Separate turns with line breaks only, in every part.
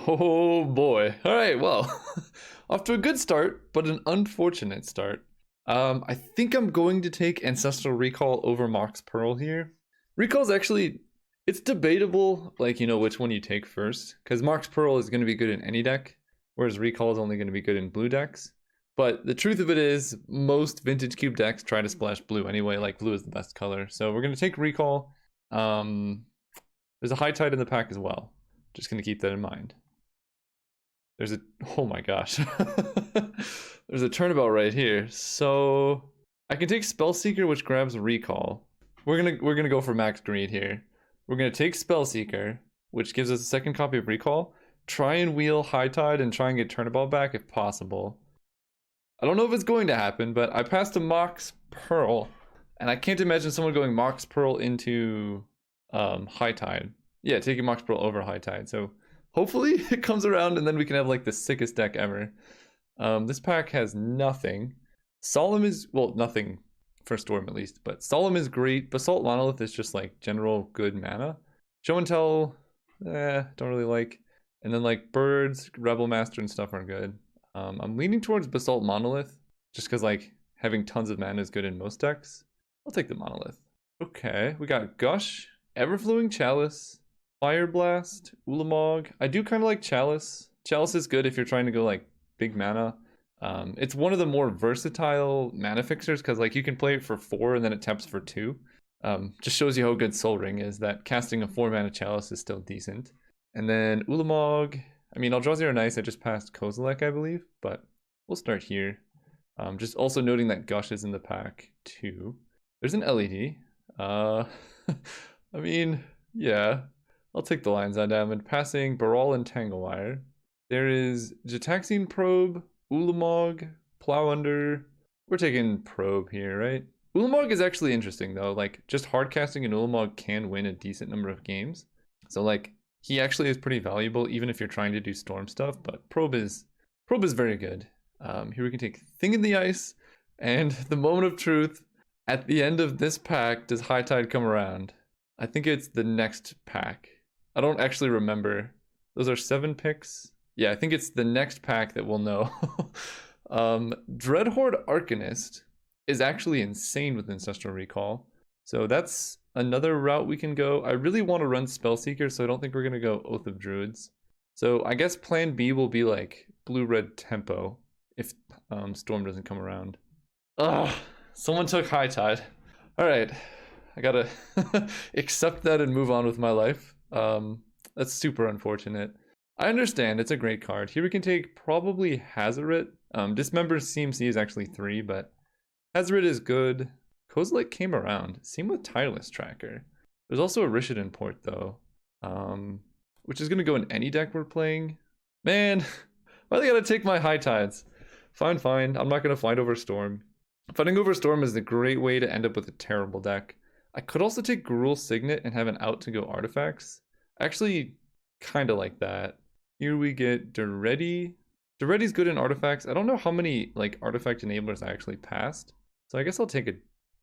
Oh boy. All right, well, off to a good start, but an unfortunate start. I think I'm going to take Ancestral Recall over Mox Pearl here. Recall's actually, it's debatable, like, which one you take first, because Mox Pearl is going to be good in any deck, whereas Recall is only going to be good in blue decks. But the truth of it is, most Vintage Cube decks try to splash blue anyway, like blue is the best color. So we're going to take Recall. There's a High Tide in the pack as well. Just going to keep that in mind. There's a, oh my gosh. There's a turnabout right here. So I can take Spellseeker, which grabs Recall. We're gonna go for max greed here. We're gonna take Spellseeker, which gives us a second copy of Recall. Try and wheel High Tide and try and get turnabout back if possible. I don't know if it's going to happen, but I passed a Mox Pearl, and I can't imagine someone going Mox Pearl into High Tide. Yeah, taking Mox Pearl over High Tide. So hopefully it comes around and then we can have like the sickest deck ever. This pack has nothing. Solemn is, well, nothing for Storm at least, but Solemn is great. Basalt Monolith is just like general good mana. Show and Tell, don't really like. And then like Birds, Rebel Master and stuff are good. I'm leaning towards Basalt Monolith just because like having tons of mana is good in most decks. I'll take the Monolith. Okay, we got Gush, Everflowing Chalice, Fire Blast, Ulamog. I do kind of like Chalice. Chalice is good if you're trying to go like big mana. It's one of the more versatile mana fixers because like you can play it for 4 and then it taps for 2. Just shows you how good Soul Ring is, that casting a 4 mana Chalice is still decent. And then Ulamog. I mean, Eldrazi are nice. I just passed Kozilek, I believe, but we'll start here. Just also noting that Gush is in the pack too. There's an LED. I mean, yeah. I'll take the Lion's Eye Diamond, passing Baral and Tanglewire. There is Jataxian Probe, Ulamog, Plow Under. We're taking Probe here, right? Ulamog is actually interesting though. Like, just hard casting an Ulamog can win a decent number of games. So like, he actually is pretty valuable even if you're trying to do Storm stuff, but Probe is very good. Here we can take Thing in the Ice, and the moment of truth. At the end of this pack, does High Tide come around? I think it's the next pack. I don't actually remember. Those are 7 picks. Yeah, I think it's the next pack that we'll know. Dreadhorde Arcanist is actually insane with Ancestral Recall. So that's another route we can go. I really want to run Spellseeker, so I don't think we're going to go Oath of Druids. So I guess plan B will be like blue-red tempo if Storm doesn't come around. Ugh, someone took High Tide. All right, I gotta accept that and move on with my life. That's super unfortunate. I understand, it's a great card. Here we can take probably Hazoret. Dismember CMC is actually 3, but Hazoret is good. Kozilek came around. Same with Tireless Tracker. There's also a Rishadan port though, which is gonna go in any deck we're playing. Man, why do they gotta take my High Tides? Fine, fine. I'm not gonna fight over Storm. Fighting over Storm is a great way to end up with a terrible deck. I could also take Gruul Signet and have an out to go artifacts. Actually, kind of like that. Here we get Duretti. Duretti's good in artifacts. I don't know how many like artifact enablers I actually passed. So I guess I'll take a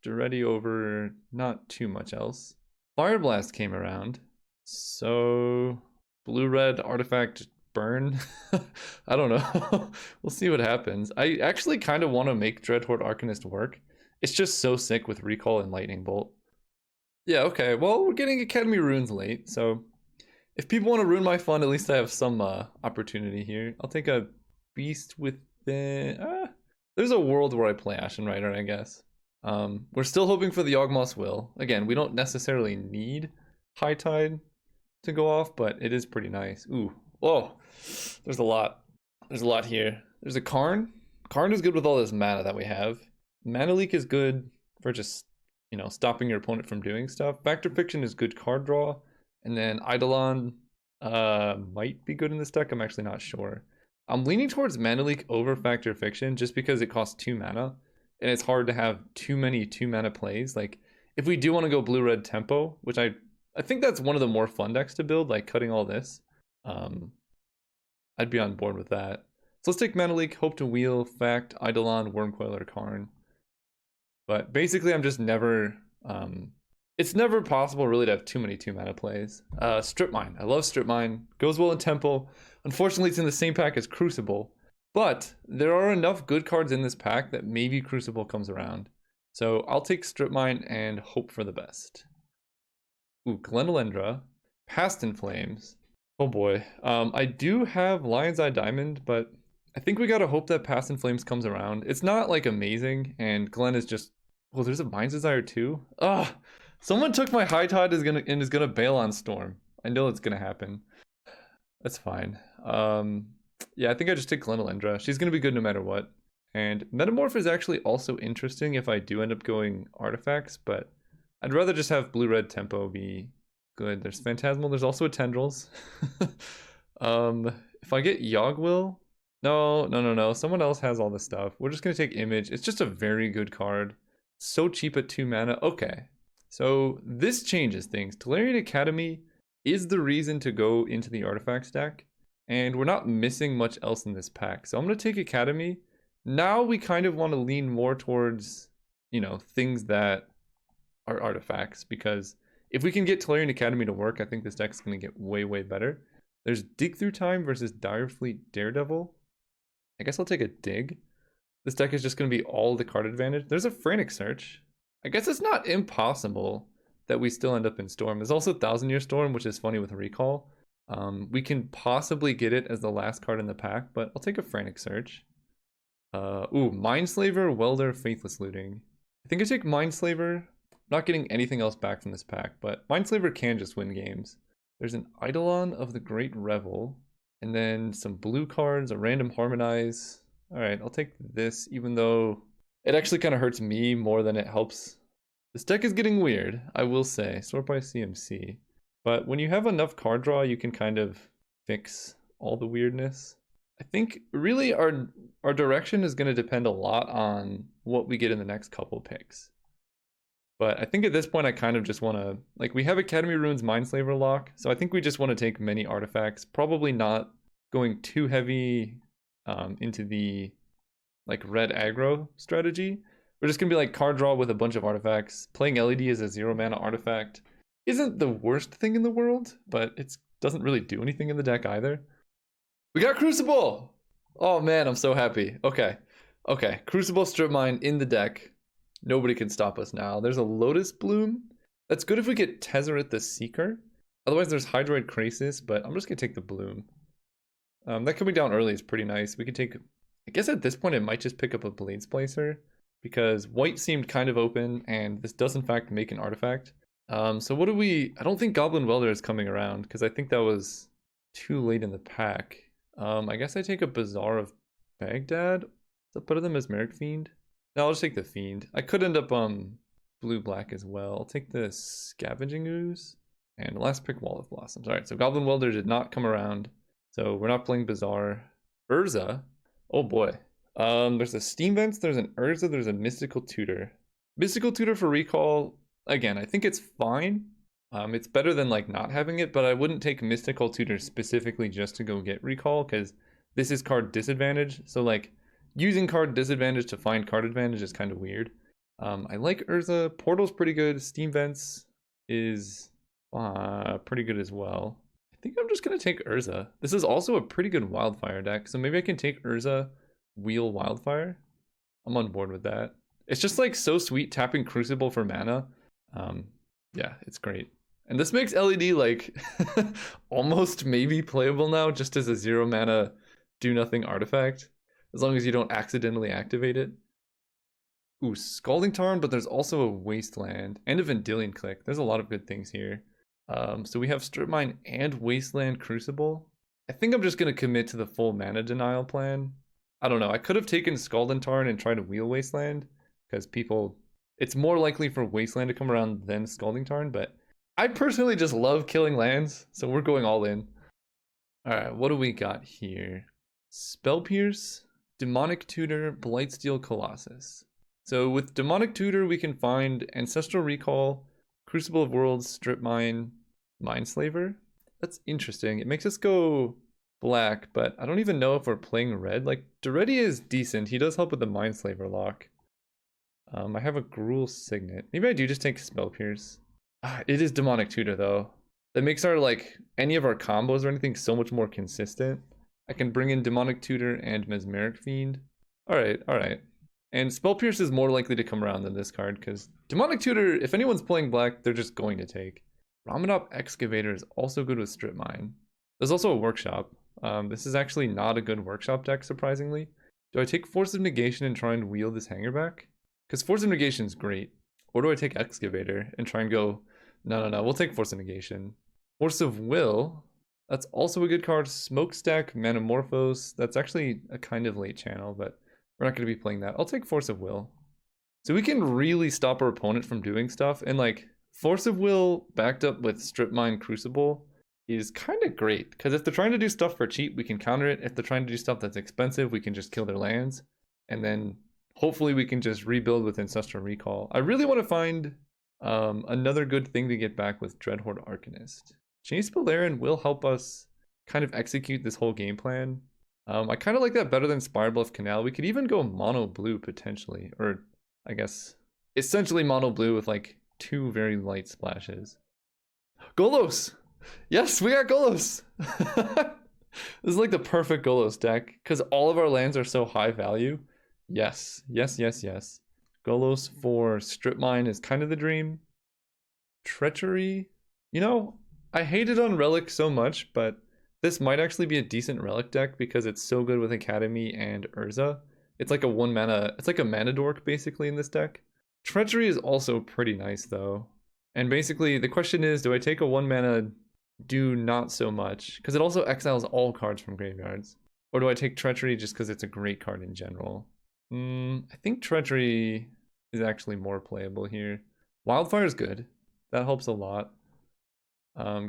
Duretti over not too much else. Fire Blast came around. So blue-red artifact burn. I don't know. We'll see what happens. I actually kind of want to make Dreadhorde Arcanist work. It's just so sick with Recall and Lightning Bolt. Yeah, okay. Well, we're getting Academy Runes late, so if people want to ruin my fun, at least I have some opportunity here. I'll take a Beast with the... there's a world where I play Ashen Rider, I guess. We're still hoping for the Yawgmoth's Will. Again, we don't necessarily need High Tide to go off, but it is pretty nice. Ooh, whoa, there's a lot. There's a lot here. There's a Karn. Karn is good with all this mana that we have. Mana Leak is good for just, stopping your opponent from doing stuff. Factor Fiction is good card draw. And then Eidolon might be good in this deck. I'm actually not sure. I'm leaning towards Mana Leak over Factor Fiction just because it costs 2 mana. And it's hard to have too many 2 mana plays. Like, if we do want to go blue-red tempo, which I think that's one of the more fun decks to build, like cutting all this. I'd be on board with that. So let's take Mana Leak, hope to wheel, Fact, Eidolon, Wurmcoil, or Karn. But basically, I'm just never It's never possible really to have too many 2-mana plays. Strip Mine. I love Strip Mine. Goes well in Tempo. Unfortunately, it's in the same pack as Crucible. But there are enough good cards in this pack that maybe Crucible comes around. So I'll take Strip Mine and hope for the best. Ooh, Glenelendra. Past in Flames. Oh boy. I do have Lion's Eye Diamond, but I think we gotta hope that Past in Flames comes around. It's not like amazing, and Glen is just... Well, there's a Mind's Desire too? Ugh! Someone took my High Tide is gonna bail on Storm. I know it's gonna happen. That's fine. Yeah, I think I just take Glenelendra. She's gonna be good no matter what. And Metamorph is actually also interesting if I do end up going Artifacts, but I'd rather just have Blue-Red Tempo be good. There's Phantasmal, there's also a Tendrils. If I get Yogwill... No. Someone else has all this stuff. We're just gonna take Image. It's just a very good card. So cheap at 2 mana. Okay. So this changes things. Tolarian Academy is the reason to go into the Artifacts deck, and we're not missing much else in this pack. So I'm going to take Academy. Now we kind of want to lean more towards, you know, things that are artifacts, because if we can get Tolarian Academy to work, I think this deck's going to get way, way better. There's Dig Through Time versus Direfleet Daredevil. I guess I'll take a Dig. This deck is just going to be all the card advantage. There's a Frantic Search. I guess it's not impossible that we still end up in Storm. There's also Thousand Year Storm, which is funny with Recall. We can possibly get it as the last card in the pack, but I'll take a Frantic Search. Ooh, Mindslaver, Welder, Faithless Looting. I think I take Mindslaver. I'm not getting anything else back from this pack, but Mindslaver can just win games. There's an Eidolon of the Great Revel, and then some blue cards, a random Harmonize. Alright, I'll take this, even though it actually kind of hurts me more than it helps. This deck is getting weird, I will say. Sort by CMC. But when you have enough card draw, you can kind of fix all the weirdness. I think really our direction is going to depend a lot on what we get in the next couple picks. But I think at this point I kind of just want to... Like, we have Academy Ruins Mindslaver lock, so I think we just want to take many artifacts. Probably not going too heavy into the like red aggro strategy. We're just gonna be like card draw with a bunch of artifacts. Playing LED as a 0 mana artifact isn't the worst thing in the world, but it doesn't really do anything in the deck either. We got Crucible! Oh man, I'm so happy. Okay, Crucible Strip Mine in the deck. Nobody can stop us now. There's a Lotus Bloom. That's good if we get Tezzeret the Seeker. Otherwise there's Hydroid Krasis, but I'm just gonna take the Bloom. That coming down early is pretty nice. We could take... I guess at this point it might just pick up a Blade Splicer, because white seemed kind of open, and this does in fact make an artifact. So what do we... I don't think Goblin Welder is coming around, because I think that was too late in the pack. I guess I take a Bazaar of Baghdad. Is that better than Mesmeric Fiend? No, I'll just take the Fiend. I could end up blue-black as well. I'll take the Scavenging Ooze. And last pick, Wall of Blossoms. Alright, so Goblin Welder did not come around. So we're not playing Bazaar. Urza. Oh boy. There's a Steam Vents, there's an Urza, there's a Mystical Tutor. Mystical Tutor for Recall, again, I think it's fine. It's better than like not having it, but I wouldn't take Mystical Tutor specifically just to go get Recall, because this is card disadvantage. So like using card disadvantage to find card advantage is kind of weird. I like Urza. Portal's pretty good. Steam Vents is pretty good as well. I think I'm just going to take Urza. This is also a pretty good Wildfire deck, so maybe I can take Urza, wheel Wildfire. I'm on board with that. It's just like so sweet tapping Crucible for mana. Yeah, it's great. And this makes LED like almost maybe playable now, just as a 0 mana do nothing artifact, as long as you don't accidentally activate it. Ooh, Scalding Tarn, but there's also a Wasteland and a Vendilion Click. There's a lot of good things here. So we have Strip Mine and Wasteland Crucible. I think I'm just going to commit to the full mana denial plan. I don't know. I could have taken Scalding Tarn and tried to wheel Wasteland, because people... It's more likely for Wasteland to come around than Scalding Tarn, but I personally just love killing lands, so we're going all in. Alright, what do we got here? Spell Pierce, Demonic Tutor, Blightsteel Colossus. So with Demonic Tutor, we can find Ancestral Recall, Crucible of Worlds, Strip Mine, Mindslaver. That's interesting. It makes us go black, but I don't even know if we're playing red. Like, Duretti is decent. He does help with the Mindslaver lock. I have a Gruul Signet. Maybe I do just take Spell Pierce. It is Demonic Tutor though. That makes our like any of our combos or anything so much more consistent. I can bring in Demonic Tutor and Mesmeric Fiend. Alright, alright. And Spell Pierce is more likely to come around than this card, because Demonic Tutor, if anyone's playing black, they're just going to take. Ramanop Excavator is also good with Strip Mine. There's also a Workshop. This is actually not a good Workshop deck, surprisingly. Do I take Force of Negation and try and wheel this hanger back? Because Force of Negation is great. Or do I take Excavator and try and go, no, we'll take Force of Negation. Force of Will, that's also a good card. Smokestack, Manamorphose, that's actually a kind of late channel, but we're not going to be playing that. I'll take Force of Will. So we can really stop our opponent from doing stuff, and like, Force of Will backed up with Strip Mine Crucible is kind of great, because if they're trying to do stuff for cheap, we can counter it. If they're trying to do stuff that's expensive, we can just kill their lands, and then hopefully we can just rebuild with Ancestral Recall. I really want to find another good thing to get back with Dreadhorde Arcanist. Chase Balerion will help us kind of execute this whole game plan. I kind of like that better than Spirebluff Canal. We could even go mono blue potentially, or I guess essentially mono blue with like 2 very light splashes. Golos! Yes, we got Golos! This is like the perfect Golos deck, because all of our lands are so high value. Yes. Golos for Strip Mine is kind of the dream. Treachery? You know, I hated on Relic so much, but this might actually be a decent Relic deck because it's so good with Academy and Urza. It's like a it's like a mana dork basically in this deck. Treachery is also pretty nice though. And basically the question is, do I take a 1 mana do not so much? Because it also exiles all cards from graveyards. Or do I take Treachery just because it's a great card in general? I think Treachery is actually more playable here. Wildfire is good. That helps a lot.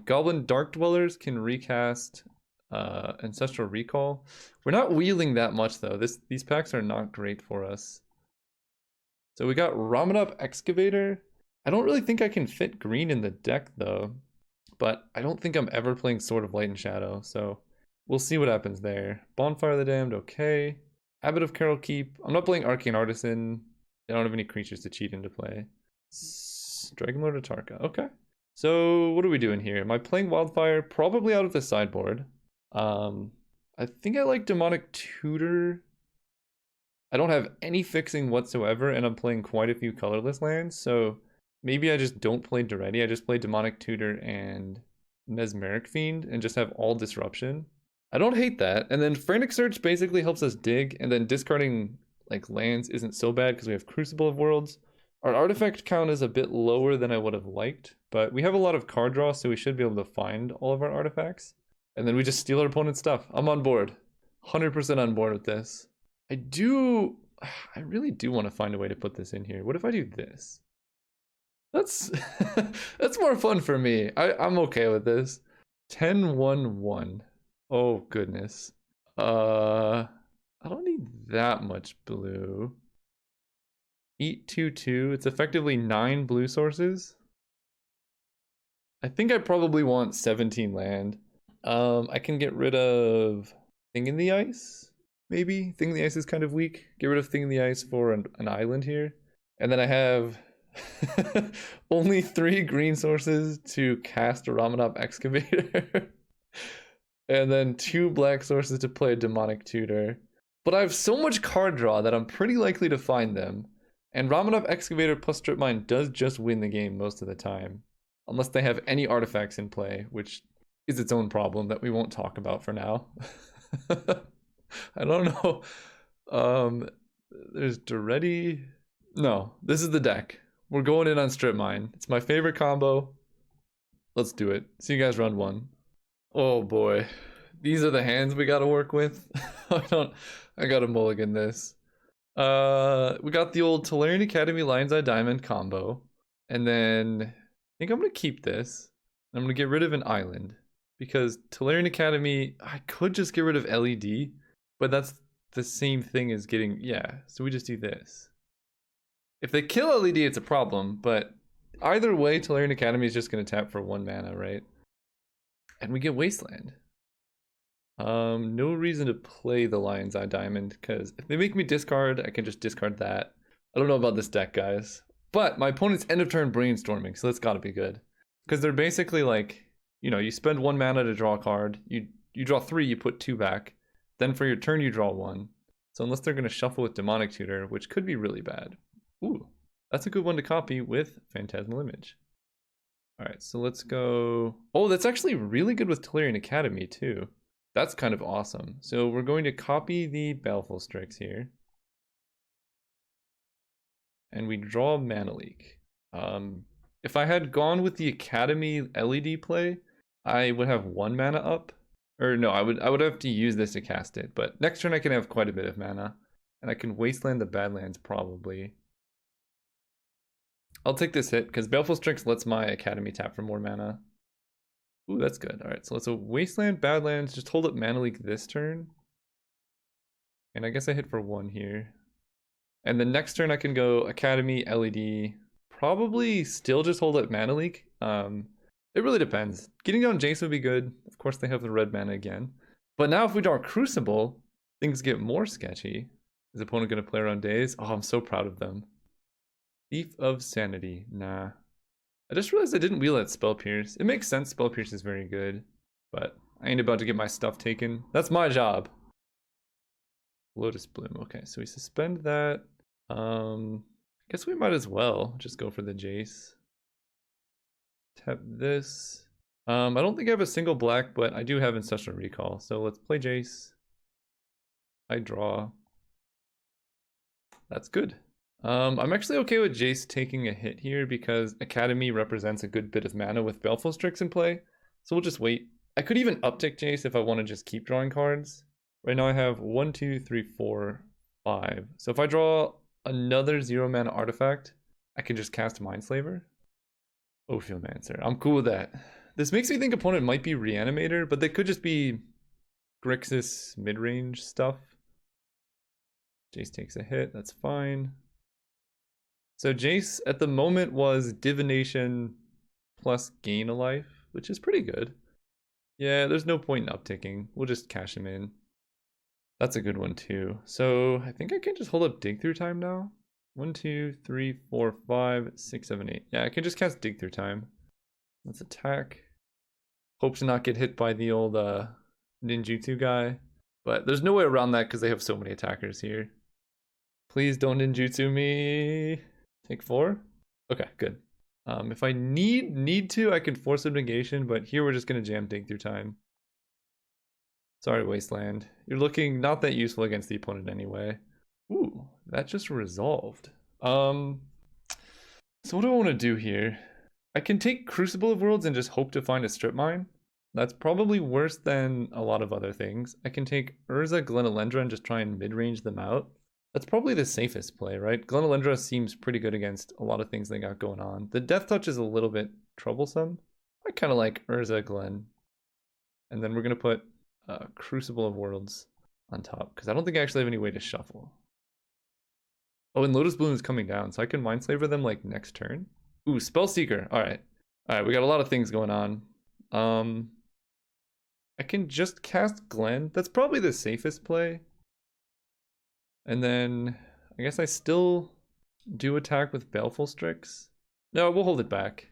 Goblin Dark Dwellers can recast Ancestral Recall. We're not wheeling that much though. These packs are not great for us. So we got Ramanop Excavator. I don't really think I can fit green in the deck though, but I don't think I'm ever playing Sword of Light and Shadow, so we'll see what happens there. Bonfire of the Damned, okay. Abbot of Carol Keep. I'm not playing Arcane Artisan. I don't have any creatures to cheat into play. Dragonlord Atarka, okay. So what are we doing here? Am I playing Wildfire? Probably out of the sideboard. I think I like Demonic Tutor. I don't have any fixing whatsoever, and I'm playing quite a few colorless lands, so maybe I just don't play Duretti. I just play Demonic Tutor and Mesmeric Fiend and just have all disruption. I don't hate that. And then Frantic Search basically helps us dig, and then discarding like lands isn't so bad because we have Crucible of Worlds. Our artifact count is a bit lower than I would have liked, but we have a lot of card draw, so we should be able to find all of our artifacts. And then we just steal our opponent's stuff. I'm on board. 100% on board with this. I really do want to find a way to put this in here. What if I do this? That's that's more fun for me. I'm okay with this. 10-1-1. Oh goodness. I don't need that much blue. Eat 2/2. It's effectively 9 blue sources. I think I probably want 17 land. I can get rid of Thing in the Ice, maybe. Thing in the Ice is kind of weak. Get rid of Thing in the Ice for an island here. And then I have only 3 green sources to cast a Ramanop Excavator. And then 2 black sources to play a Demonic Tutor. But I have so much card draw that I'm pretty likely to find them. And Ramanop Excavator plus Strip Mine does just win the game most of the time. Unless they have any artifacts in play, which is its own problem that we won't talk about for now. I don't know. There's Duretti. No, this is the deck. We're going in on Strip Mine. It's my favorite combo. Let's do it. See you guys round 1. Oh boy. These are the hands we gotta work with. I gotta mulligan this. We got the old Tolarian Academy Lion's Eye Diamond combo. And then I think I'm gonna keep this. I'm gonna get rid of an island. Because Tolarian Academy, I could just get rid of LED, but that's the same thing as getting, yeah, so we just do this. If they kill LED, it's a problem, but either way, Tolarian Academy is just going to tap for 1 mana, right? And we get Wasteland. No reason to play the Lion's Eye Diamond, because if they make me discard, I can just discard that. I don't know about this deck, guys. But my opponent's end of turn brainstorming, so that's gotta be good. Because they're basically like, you know, you spend 1 mana to draw a card, you draw 3, you put 2 back, then for your turn you draw 1. So unless they're gonna shuffle with Demonic Tutor, which could be really bad. Ooh, that's a good one to copy with Phantasmal Image. Alright, so let's go... Oh, that's actually really good with Tolarian Academy too. That's kind of awesome. So we're going to copy the Baleful Strix here. And we draw Mana Leak. If I had gone with the Academy LED play, I would have 1 mana up. Or no, I would have to use this to cast it. But next turn I can have quite a bit of mana. And I can Wasteland the Badlands probably. I'll take this hit, because Baleful Strix lets my Academy tap for more mana. Ooh, that's good. Alright, so let's Wasteland, Badlands, just hold up Mana Leak this turn. And I guess I hit for 1 here. And the next turn I can go Academy, LED, probably still just hold up Mana Leak. It really depends. Getting down Jace would be good. Of course they have the red mana again. But now if we draw Crucible, things get more sketchy. Is the opponent going to play around Daze? Oh, I'm so proud of them. Thief of Sanity. Nah. I just realized I didn't wheel that Spell Pierce. It makes sense, Spell Pierce is very good. But I ain't about to get my stuff taken. That's my job. Lotus Bloom. Okay, so we suspend that. I guess we might as well just go for the Jace. Tap this. I don't think I have a single black, but I do have Ancestral Recall. So let's play Jace. I draw. That's good. I'm actually okay with Jace taking a hit here because Academy represents a good bit of mana with Baleful Strix in play. So we'll just wait. I could even uptick Jace if I want to just keep drawing cards. Right now I have 1, 2, 3, 4, 5. So if I draw another 0 mana artifact, I can just cast Mindslaver. Ophiomancer. I'm cool with that. This makes me think opponent might be Reanimator, but they could just be Grixis mid-range stuff. Jace takes a hit, that's fine. So Jace at the moment was Divination plus gain a life, which is pretty good. Yeah, there's no point in upticking. We'll just cash him in. That's a good one too. So I think I can just hold up Dig Through Time now. 1, 2, 3, 4, 5, 6, 7, 8. Yeah, I can just cast Dig Through Time. Let's attack. Hope to not get hit by the old ninjutsu guy. But there's no way around that because they have so many attackers here. Please don't ninjutsu me. Take 4? Okay, good. If I need to, I can force a negation, but here we're just going to jam Dig Through Time. Sorry, Wasteland. You're looking not that useful against the opponent anyway. Ooh, that just resolved. So what do I want to do here? I can take Crucible of Worlds and just hope to find a strip mine. That's probably worse than a lot of other things. I can take Urza, Glenelendra, and just try and mid-range them out. That's probably the safest play, right? Glenelendra seems pretty good against a lot of things they got going on. The Death Touch is a little bit troublesome. I kind of like Urza, Glen. And then we're going to put Crucible of Worlds on top, because I don't think I actually have any way to shuffle. Oh, and Lotus Bloom is coming down, so I can Mindslaver them like next turn. Ooh, Spellseeker. Alright. Alright, we got a lot of things going on. I can just cast Glen. That's probably the safest play. And then I guess I still do attack with Baleful Strix. No, we'll hold it back.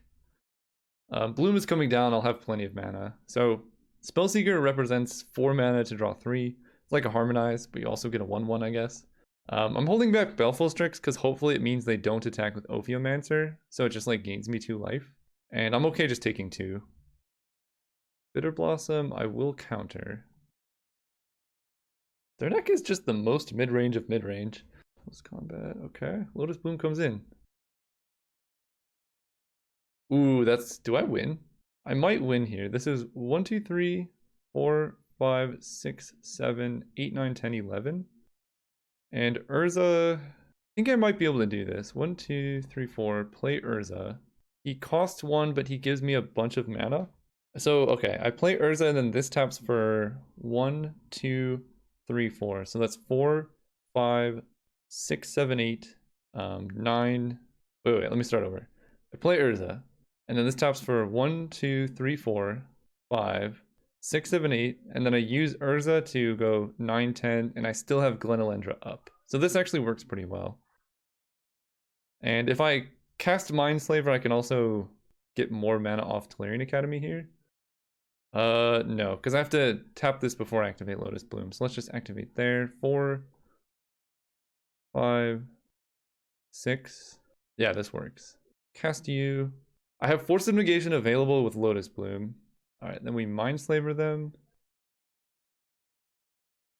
Bloom is coming down, I'll have plenty of mana. So Spellseeker represents 4 mana to draw 3. It's like a Harmonize, but you also get a 1/1, I guess. I'm holding back Baleful Strix because hopefully it means they don't attack with Ophiomancer, so it just like gains me 2 life. And I'm okay just taking 2. Bitter Blossom, I will counter. Their deck is just the most mid-range of mid-range. Close combat, okay. Lotus Bloom comes in. Ooh, that's... do I win? I might win here. This is 1, 2, 3, 4, 5, 6, 7, 8, 9, 10, 11. And Urza... I think I might be able to do this. 1, 2, 3, 4, play Urza. He costs 1, but he gives me a bunch of mana. So, okay, I play Urza and then this taps for 1, 2, 3, 4. So that's 4, 5, 6, 7, 8, 9. Wait, let me start over. I play Urza, and then this taps for 1, 2, 3, 4, 5, 6, 7, 8, and then I use Urza to go 9, 10, and I still have Glenelendra up. So this actually works pretty well. And if I cast Mindslaver, I can also get more mana off Tolarian Academy here. No, because I have to tap this before I activate Lotus Bloom. So let's just activate there. 4, 5, 6. Yeah, this works. Cast you. I have Force of Negation available with Lotus Bloom. Alright, then we Mindslaver them.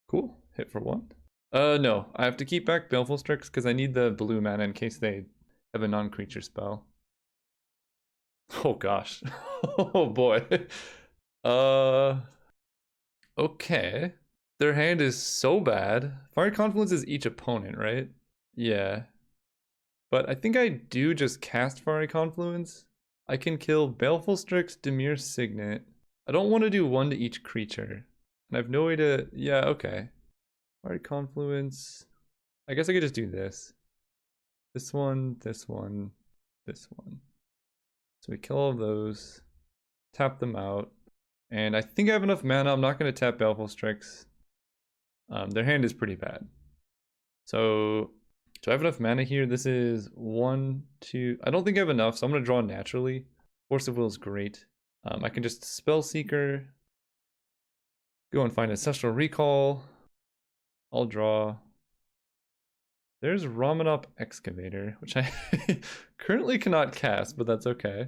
Cool. Hit for 1. No. I have to keep back Baleful Strix because I need the blue mana in case they have a non-creature spell. Oh gosh. Oh boy. Okay. Their hand is so bad. Fire Confluence is each opponent, right? Yeah. But I think I do just cast Fiery Confluence. I can kill Baleful Strix, Dimir Signet. I don't want to do one to each creature. And I have no way to... Yeah, okay. Fiery Confluence. I guess I could just do this. This one, this one, this one. So we kill all of those. Tap them out. And I think I have enough mana. I'm not going to tap Baleful Strix. Their hand is pretty bad. So... Do I have enough mana here? This is 1, 2... I don't think I have enough, so I'm going to draw naturally. Force of Will is great. I can just Spell Seeker. Go and find Ancestral Recall. I'll draw. There's Ramanop Excavator, which I currently cannot cast, but that's okay.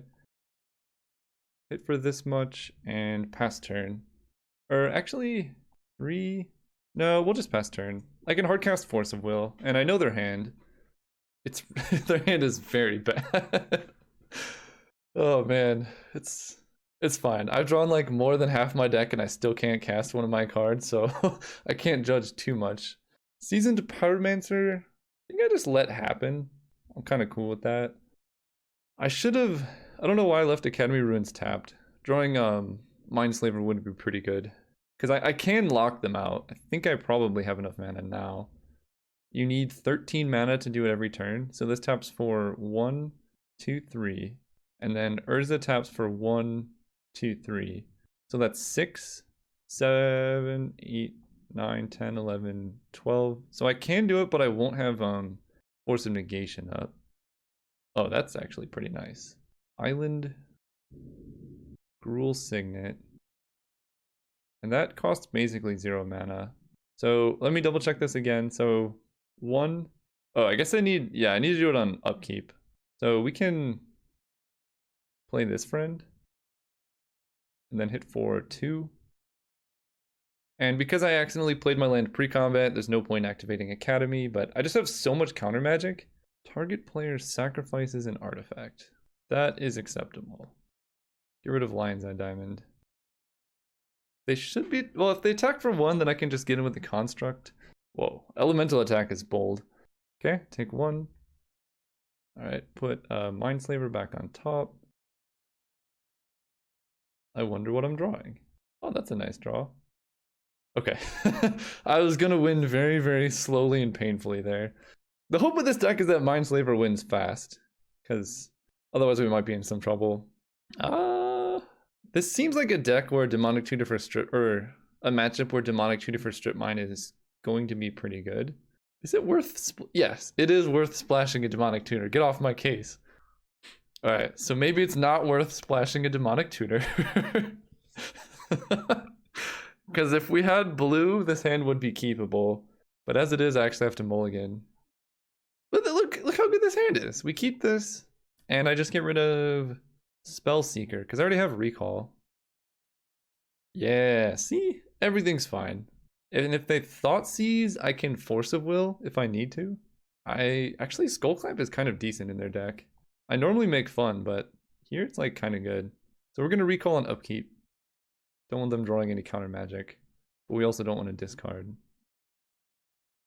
Hit for this much and pass turn. Or actually, 3... No, we'll just pass turn. I can hardcast Force of Will, and I know their hand. It's their hand is very bad. Oh man, it's fine. I've drawn like more than half my deck, and I still can't cast one of my cards, so I can't judge too much. Seasoned Pyromancer, I think I just let happen. I'm kind of cool with that. I should have. I don't know why I left Academy Ruins tapped. Drawing Mindslaver would be pretty good. Because I can lock them out. I think I probably have enough mana now. You need 13 mana to do it every turn. So this taps for 1, 2, 3. And then Urza taps for 1, 2, 3. So that's 6, 7, 8, 9, 10, 11, 12. So I can do it, but I won't have Force of Negation up. Oh, that's actually pretty nice. Island, Gruul Signet. And that costs basically 0 mana. So let me double check this again. So 1. Oh, I guess I need to do it on upkeep. So we can play this friend. And then hit for 2. And because I accidentally played my land pre-combat, there's no point activating Academy, but I just have so much counter magic. Target player sacrifices an artifact. That is acceptable. Get rid of Lion's Eye Diamond. They should be... Well, if they attack for 1, then I can just get in with the construct. Whoa. Elemental attack is bold. Okay, take 1. Alright, put Mindslaver back on top. I wonder what I'm drawing. Oh, that's a nice draw. Okay. I was gonna win very, very slowly and painfully there. The hope of this deck is that Mindslaver wins fast. Because otherwise we might be in some trouble. This seems like a deck where Demonic Tutor for Strip, or a matchup where Demonic Tutor for Strip Mine is going to be pretty good. Is it worth? Yes, it is worth splashing a Demonic Tutor. Get off my case. All right, so maybe it's not worth splashing a Demonic Tutor. Because if we had blue, this hand would be keepable. But as it is, I actually have to mulligan. But look how good this hand is. We keep this, and I just get rid of Spell Seeker, because I already have Recall. Yeah, see? Everything's fine. And if they Thought Seize, I can Force of Will if I need to. Actually, Skullclamp is kind of decent in their deck. I normally make fun, but here it's like kind of good. So we're going to Recall on upkeep. Don't want them drawing any counter magic. But we also don't want to discard.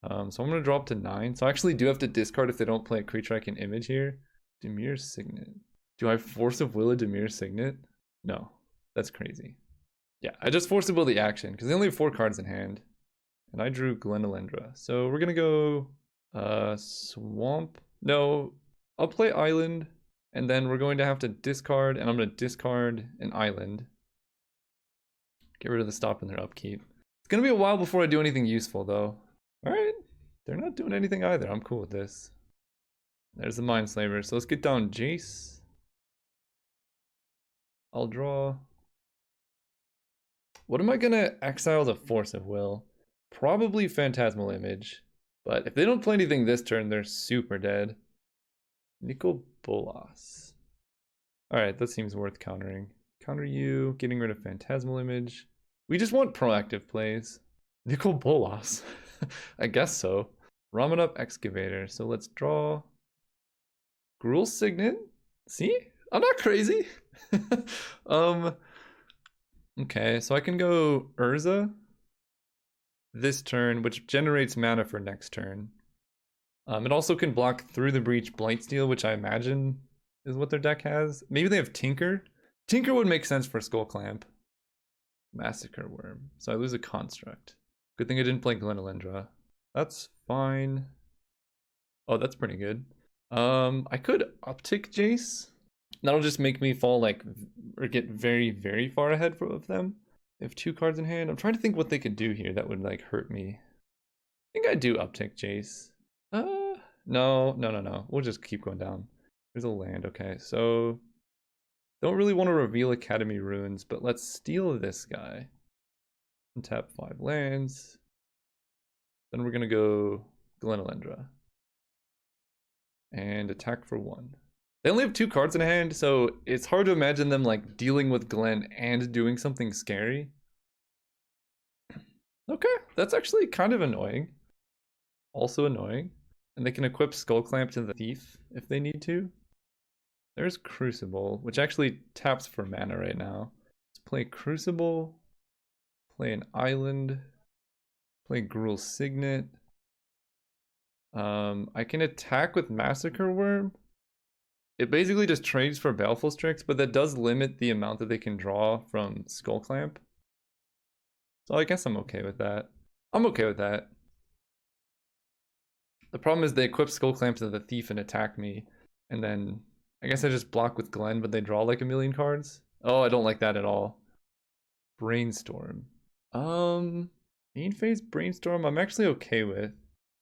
So I'm going to drop to 9. So I actually do have to discard if they don't play a creature I can image here. Dimir Signet. Do I Force of Will a Dimir Signet? No. That's crazy. Yeah, I just Force of Will the action, because they only have 4 cards in hand. And I drew Glenelendra. So we're going to go Swamp. No, I'll play Island. And then we're going to have to discard, and I'm going to discard an Island. Get rid of the stop in their upkeep. It's going to be a while before I do anything useful, though. Alright, they're not doing anything either. I'm cool with this. There's the Mindslaver. So let's get down Jace. I'll draw. What am I gonna exile to Force of Will? Probably Phantasmal Image. But if they don't play anything this turn, they're super dead. Nicol Bolas. Alright, that seems worth countering. Counter you, getting rid of Phantasmal Image. We just want proactive plays. Nicol Bolas. I guess so. Ramanop Excavator. So let's draw. Gruul Signet. See? I'm not crazy. Okay, so I can go Urza this turn, which generates mana for next turn. It also can block Through the Breach Blightsteel, which I imagine is what their deck has. Maybe they have Tinker. Tinker would make sense for Skull Clamp. Massacre Worm. So I lose a Construct. Good thing I didn't play Glenelendra. That's fine. Oh, that's pretty good. I could uptick Jace. That'll just make me fall like, or get very, very far ahead of them. They have 2 cards in hand. I'm trying to think what they could do here that would like hurt me. I think I do uptick Jace. No. We'll just keep going down. There's a land, okay. So, don't really want to reveal Academy Ruins, but let's steal this guy. And tap 5 lands. Then we're gonna go Glenelendra. And attack for 1. They only have 2 cards in hand, so it's hard to imagine them like dealing with Glen and doing something scary. Okay, that's actually kind of annoying. Also annoying. And they can equip Skull Clamp to the Thief if they need to. There's Crucible, which actually taps for mana right now. Let's play Crucible, play an Island, play Gruul Signet. I can attack with Massacre Worm. It basically just trades for Baleful Strix, but that does limit the amount that they can draw from Skull Clamp. So I guess I'm okay with that. I'm okay with that. The problem is they equip Skull Clamp to the Thief and attack me, and then I guess I just block with Glen, but they draw like a million cards. Oh, I don't like that at all. Brainstorm. Main phase Brainstorm I'm actually okay with.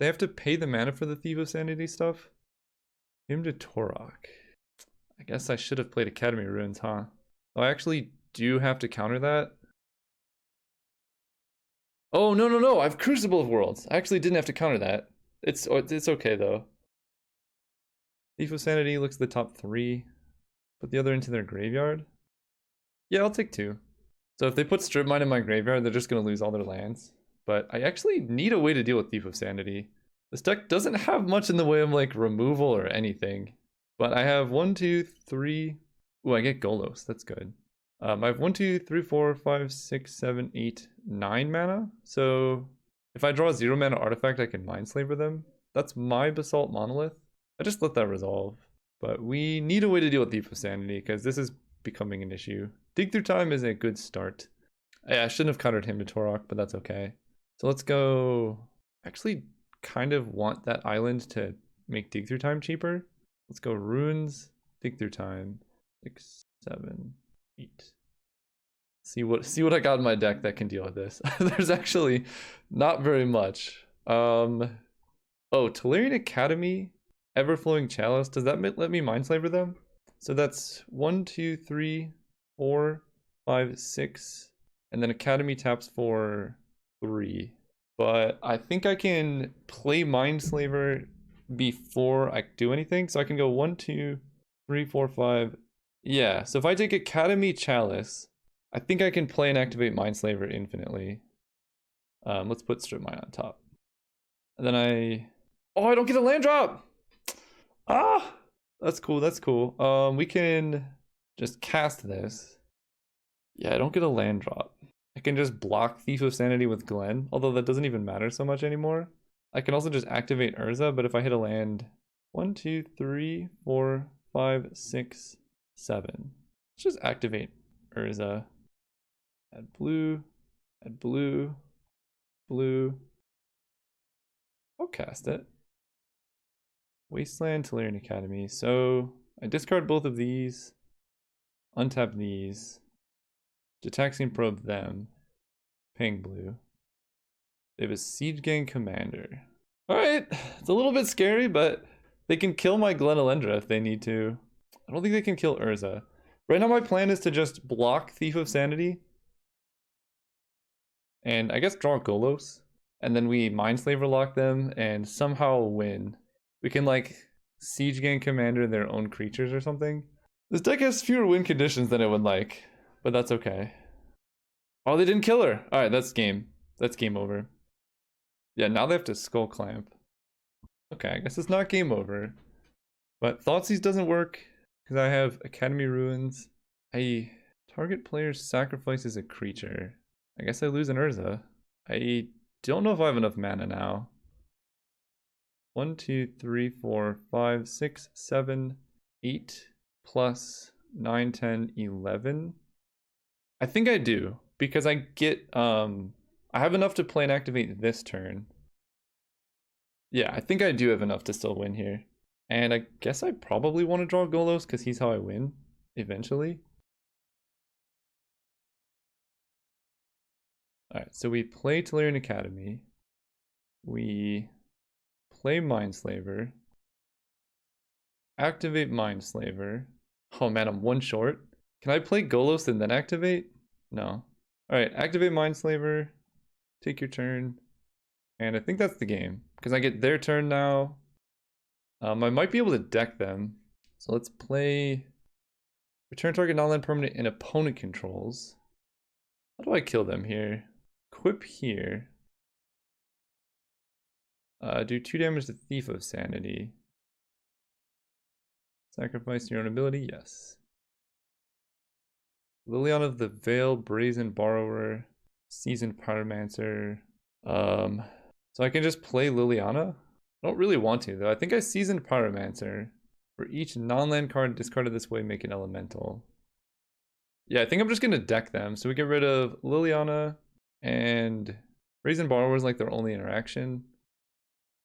They have to pay the mana for the Thief of Sanity stuff. Him to Torok. I guess I should have played Academy Ruins, huh? Oh, I actually do have to counter that. Oh, no. I have Crucible of Worlds. I actually didn't have to counter that. It's okay, though. Thief of Sanity looks at the top 3. Put the other into their graveyard. Yeah, I'll take 2. So if they put Strip Mine in my graveyard, they're just going to lose all their lands. But I actually need a way to deal with Thief of Sanity. This deck doesn't have much in the way of like removal or anything. But I have 1, 2, 3. Ooh, I get Golos. That's good. I have 1, 2, 3, 4, 5, 6, 7, 8, 9 mana. So if I draw a 0 mana artifact, I can Mindslaver them. That's my Basalt Monolith. I just let that resolve. But we need a way to deal with Thief of Sanity because this is becoming an issue. Dig Through Time is a good start. Yeah, I shouldn't have countered him to Torok, but that's okay. So let's go. Actually, kind of want that island to make Dig Through Time cheaper. Let's go Runes, Dig Through Time. 6, 7, 8. See what I got in my deck that can deal with this. There's actually not very much. Oh, Tolarian Academy, Everflowing Chalice. Does that let me Mindslaver them? So that's 1, 2, 3, 4, 5, 6, and then Academy taps for 3. But I think I can play Mindslaver before I do anything. So I can go 1, 2, 3, 4, 5. Yeah, so if I take Academy Chalice, I think I can play and activate Mindslaver infinitely. Let's put Strip Mine on top. And then oh, I don't get a land drop! Ah! That's cool. We can just cast this. Yeah, I don't get a land drop. I can just block Thief of Sanity with Glen, although that doesn't even matter so much anymore. I can also just activate Urza, but if I hit a land 1, 2, 3, 4, 5, 6, 7. Let's just activate Urza. Add blue. I'll cast it. Wasteland, Tolarian Academy. So I discard both of these, untap these, Gitaxian Probe them, paying blue. They have a Siege Gang Commander. Alright, it's a little bit scary, but They can kill my Glenelendra if they need to. I don't think they can kill Urza. Right now my plan is to just block Thief of Sanity. And I guess draw Golos. And then we Mindslaver lock them and somehow win. We can like Siege Gang Commander their own creatures or something. This deck has fewer win conditions than it would like, but that's okay. Oh, they didn't kill her. Alright, that's game. That's game over. Yeah, now they have to Skull Clamp. Okay, I guess it's not game over. But Thoughtseize doesn't work because I have Academy Ruins. A target player sacrifices a creature. I guess I lose an Urza. I don't know if I have enough mana now. 1, 2, 3, 4, 5, 6, 7, 8 plus 9, 10, 11. I think I do because I get I have enough to play and activate this turn. Yeah, I think I do have enough to still win here. And I guess I probably want to draw Golos because he's how I win eventually. Alright, so we play Tolarian Academy. We play Mindslaver. Activate Mindslaver. Oh man, I'm one short. Can I play Golos and then activate? No. Alright, activate Mindslaver. Take your turn. And I think that's the game. Because I get their turn now. I might be able to deck them. So let's play... Return target non-land permanent and opponent controls. How do I kill them here? Equip here. Do 2 damage to Thief of Sanity. Sacrifice your own ability? Yes. Liliana of the Veil, Brazen Borrower, Seasoned Pyromancer. So I can just play Liliana? I don't really want to though. I think I Seasoned Pyromancer. For each non-land card discarded this way, make an elemental. Yeah, I think I'm just gonna deck them. So we get rid of Liliana and Brazen Borrower is like their only interaction.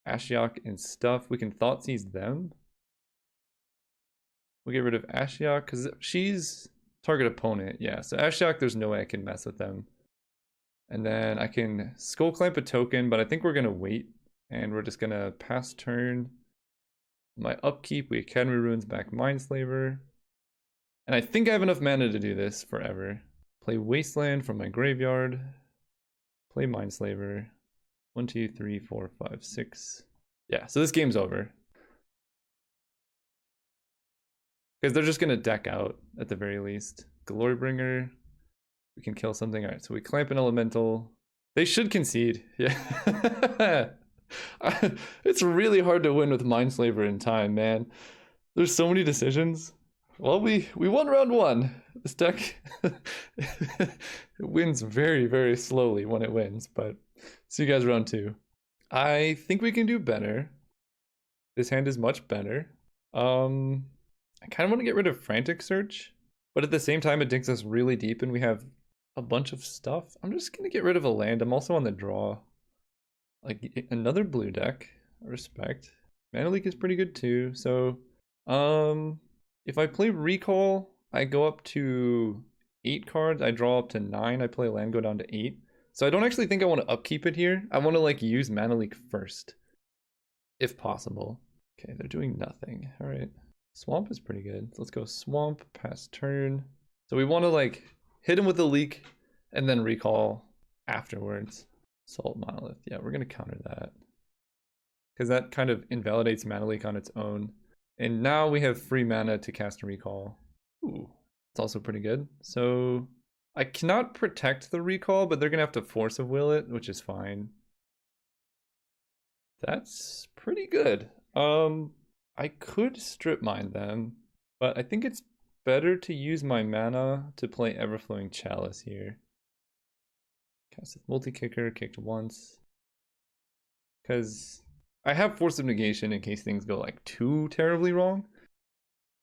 Ashiok and stuff. We can Thoughtseize them. We'll get rid of Ashiok because she's target opponent. Yeah, so Ashiok, there's no way I can mess with them. And then I can Skull Clamp a token, but I think we're gonna wait. And we're just gonna pass turn. My upkeep, we Academy Ruins back Mindslaver. And I think I have enough mana to do this forever. Play Wasteland from my graveyard. Play Mindslaver. 1, 2, 3, 4, 5, 6. Yeah, so this game's over. Because they're just gonna deck out at the very least. Glorybringer. We can kill something. Alright, so we clamp an elemental. They should concede. Yeah. It's really hard to win with Mindslaver in time, man. There's so many decisions. Well, we won round 1. This deck it wins very, very slowly when it wins, but see you guys round 2. I think we can do better. This hand is much better. I kind of want to get rid of Frantic Search, but at the same time it digs us really deep and we have a bunch of stuff. I'm just going to get rid of a land. I'm also on the draw. Like another blue deck. I respect. Mana Leak is pretty good too. So, if I play Recall, I go up to 8 cards. I draw up to 9. I play land, go down to 8. So I don't actually think I want to upkeep it here. I want to like use Mana Leak first, if possible. Okay, they're doing nothing. All right. Swamp is pretty good. Let's go Swamp, pass turn. So we want to like hit him with the leak and then recall afterwards. Salt Monolith. Yeah, we're going to counter that. Because that kind of invalidates Mana Leak on its own. And now we have free mana to cast a recall. Ooh, it's also pretty good. So I cannot protect the recall, but they're going to have to Force of Will it, which is fine. That's pretty good. I could Strip Mine them, but I think it's better to use my mana to play Everflowing Chalice here. Cast with multi-kicker, kicked once. Because I have Force of Negation in case things go like too terribly wrong.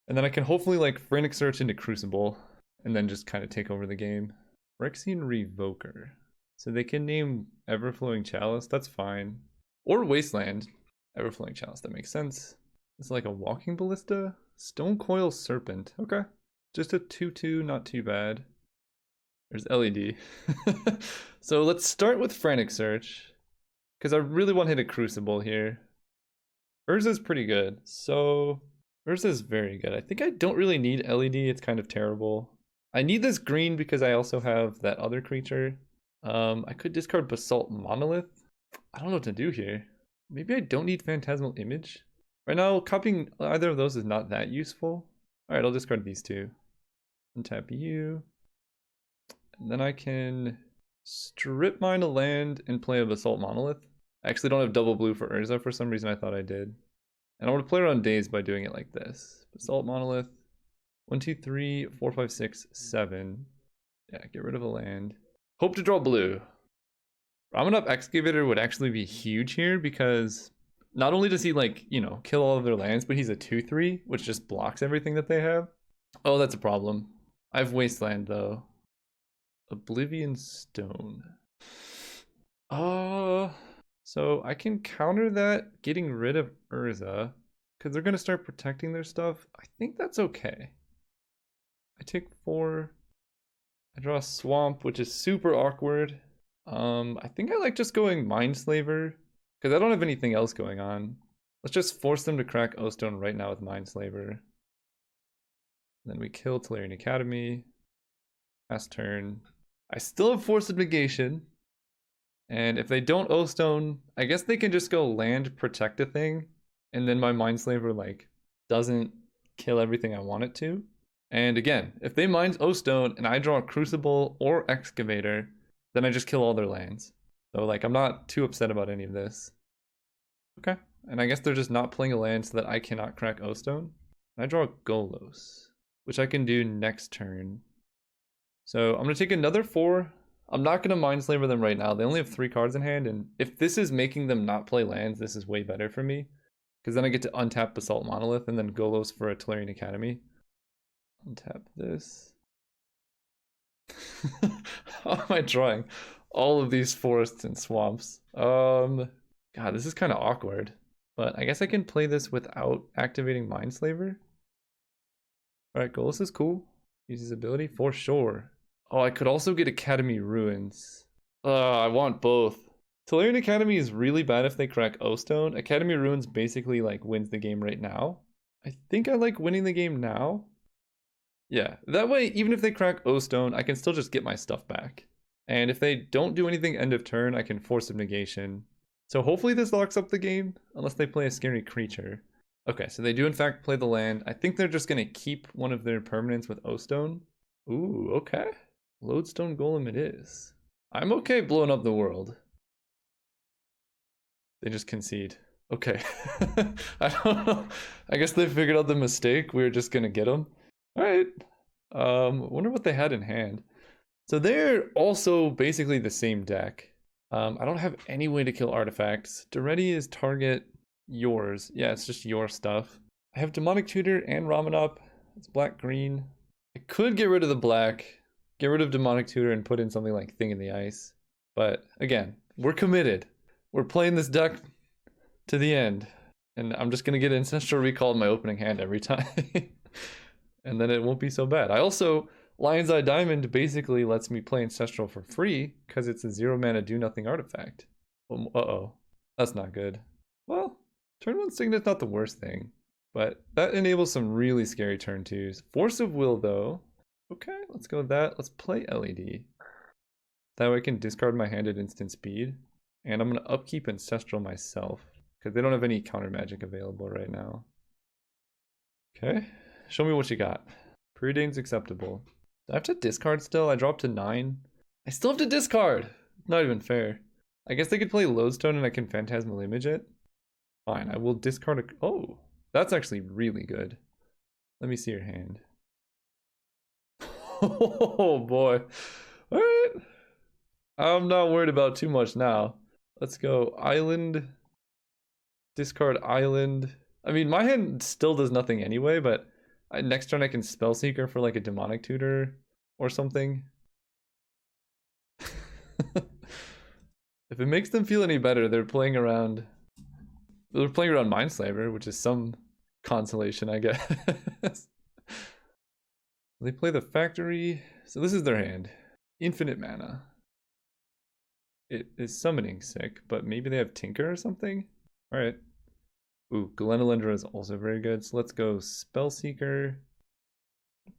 And then I can hopefully like Frantic Search into Crucible and then just kind of take over the game. Phyrexian Revoker. So they can name Everflowing Chalice, that's fine. Or Wasteland. Everflowing Chalice, that makes sense. It's like a Walking Ballista. Stone Coil Serpent. Okay. Just a 2/2, not too bad. There's LED. So let's start with Frantic Search. Because I really want to hit a Crucible here. Urza's pretty good. So Urza's very good. I think I don't really need LED. It's kind of terrible. I need this green because I also have that other creature. I could discard Basalt Monolith. I don't know what to do here. Maybe I don't need Phantasmal Image. Right now, copying either of those is not that useful. Alright, I'll discard these two. Untap you. And then I can strip mine a land and play a Basalt Monolith. I actually don't have double blue for Urza. For some reason I thought I did. And I want to play around days by doing it like this. Basalt Monolith. 1, 2, 3, 4, 5, 6, 7. Yeah, get rid of a land. Hope to draw blue. Ramen Up Excavator would actually be huge here because not only does he, like, you know, kill all of their lands, but he's a 2/3, which just blocks everything that they have. Oh, that's a problem. I have Wasteland, though. Oblivion Stone. So I can counter that getting rid of Urza because they're going to start protecting their stuff. I think that's okay. I take 4. I draw a Swamp, which is super awkward. I think I like just going Mindslaver because I don't have anything else going on. Let's just force them to crack O-Stone right now with Mindslaver. Then we kill Tolarian Academy. Last turn. I still have Force of Negation. And if they don't O-Stone, I guess they can just go land, protect a thing. And then my Mindslaver, like, doesn't kill everything I want it to. And again, if they mine O-Stone and I draw a Crucible or Excavator, then I just kill all their lands. So, like, I'm not too upset about any of this. Okay. And I guess they're just not playing a land so that I cannot crack O-Stone. And I draw a Golos, which I can do next turn. So I'm going to take another 4. I'm not going to Mindslaver them right now. They only have 3 cards in hand. And if this is making them not play lands, this is way better for me. Because then I get to untap Basalt Monolith and then Golos for a Tolarian Academy. Untap this. How am I drawing all of these forests and swamps? God, this is kind of awkward. But I guess I can play this without activating Mindslaver. Alright, Golos is cool. Use his ability for sure. Oh, I could also get Academy Ruins. I want both. Tolarian Academy is really bad if they crack O-Stone. Academy Ruins basically, like, wins the game right now. I think I like winning the game now. Yeah, that way, even if they crack O-Stone, I can still just get my stuff back. And if they don't do anything end of turn, I can Force of Negation. So hopefully this locks up the game, unless they play a scary creature. Okay, so they do in fact play the land. I think they're just going to keep one of their permanents with O-Stone. Ooh, okay. Lodestone Golem it is. I'm okay blowing up the world. They just concede. Okay. I don't know. I guess they figured out the mistake. We were just going to get them. Alright. Wonder what they had in hand. So they're also basically the same deck. I don't have any way to kill artifacts. Duretti is target yours. Yeah, it's just your stuff. I have Demonic Tutor and Ramen Up. It's black-green. I could get rid of the black, get rid of Demonic Tutor and put in something like Thing in the Ice. But again, we're committed. We're playing this deck to the end. And I'm just going to get Ancestral Recall in my opening hand every time. And then it won't be so bad. I also, Lion's Eye Diamond basically lets me play Ancestral for free because it's a 0 mana do nothing artifact. Uh-oh. That's not good. Well, turn 1 Signet's not the worst thing. But that enables some really scary turn 2s. Force of Will, though. Okay, let's go with that. Let's play LED. That way I can discard my hand at instant speed. And I'm going to upkeep Ancestral myself. Because they don't have any counter magic available right now. Okay, show me what you got. Preordained's acceptable. Do I have to discard still? I dropped to 9. I still have to discard! Not even fair. I guess they could play Lodestone and I can Phantasmal Image it. Fine, I will discard a... Oh, that's actually really good. Let me see your hand. Oh boy. Alright. I'm not worried about too much now. Let's go Island. Discard Island. I mean, my hand still does nothing anyway, but next turn I can Spellseeker for like a Demonic Tutor or something. If it makes them feel any better, they're playing around Mindslaver, which is some consolation, I guess. They play the Factory. So this is their hand. Infinite mana. It is summoning sick, but maybe they have Tinker or something? Alright. Ooh, Glenelendra is also very good. So let's go Spellseeker.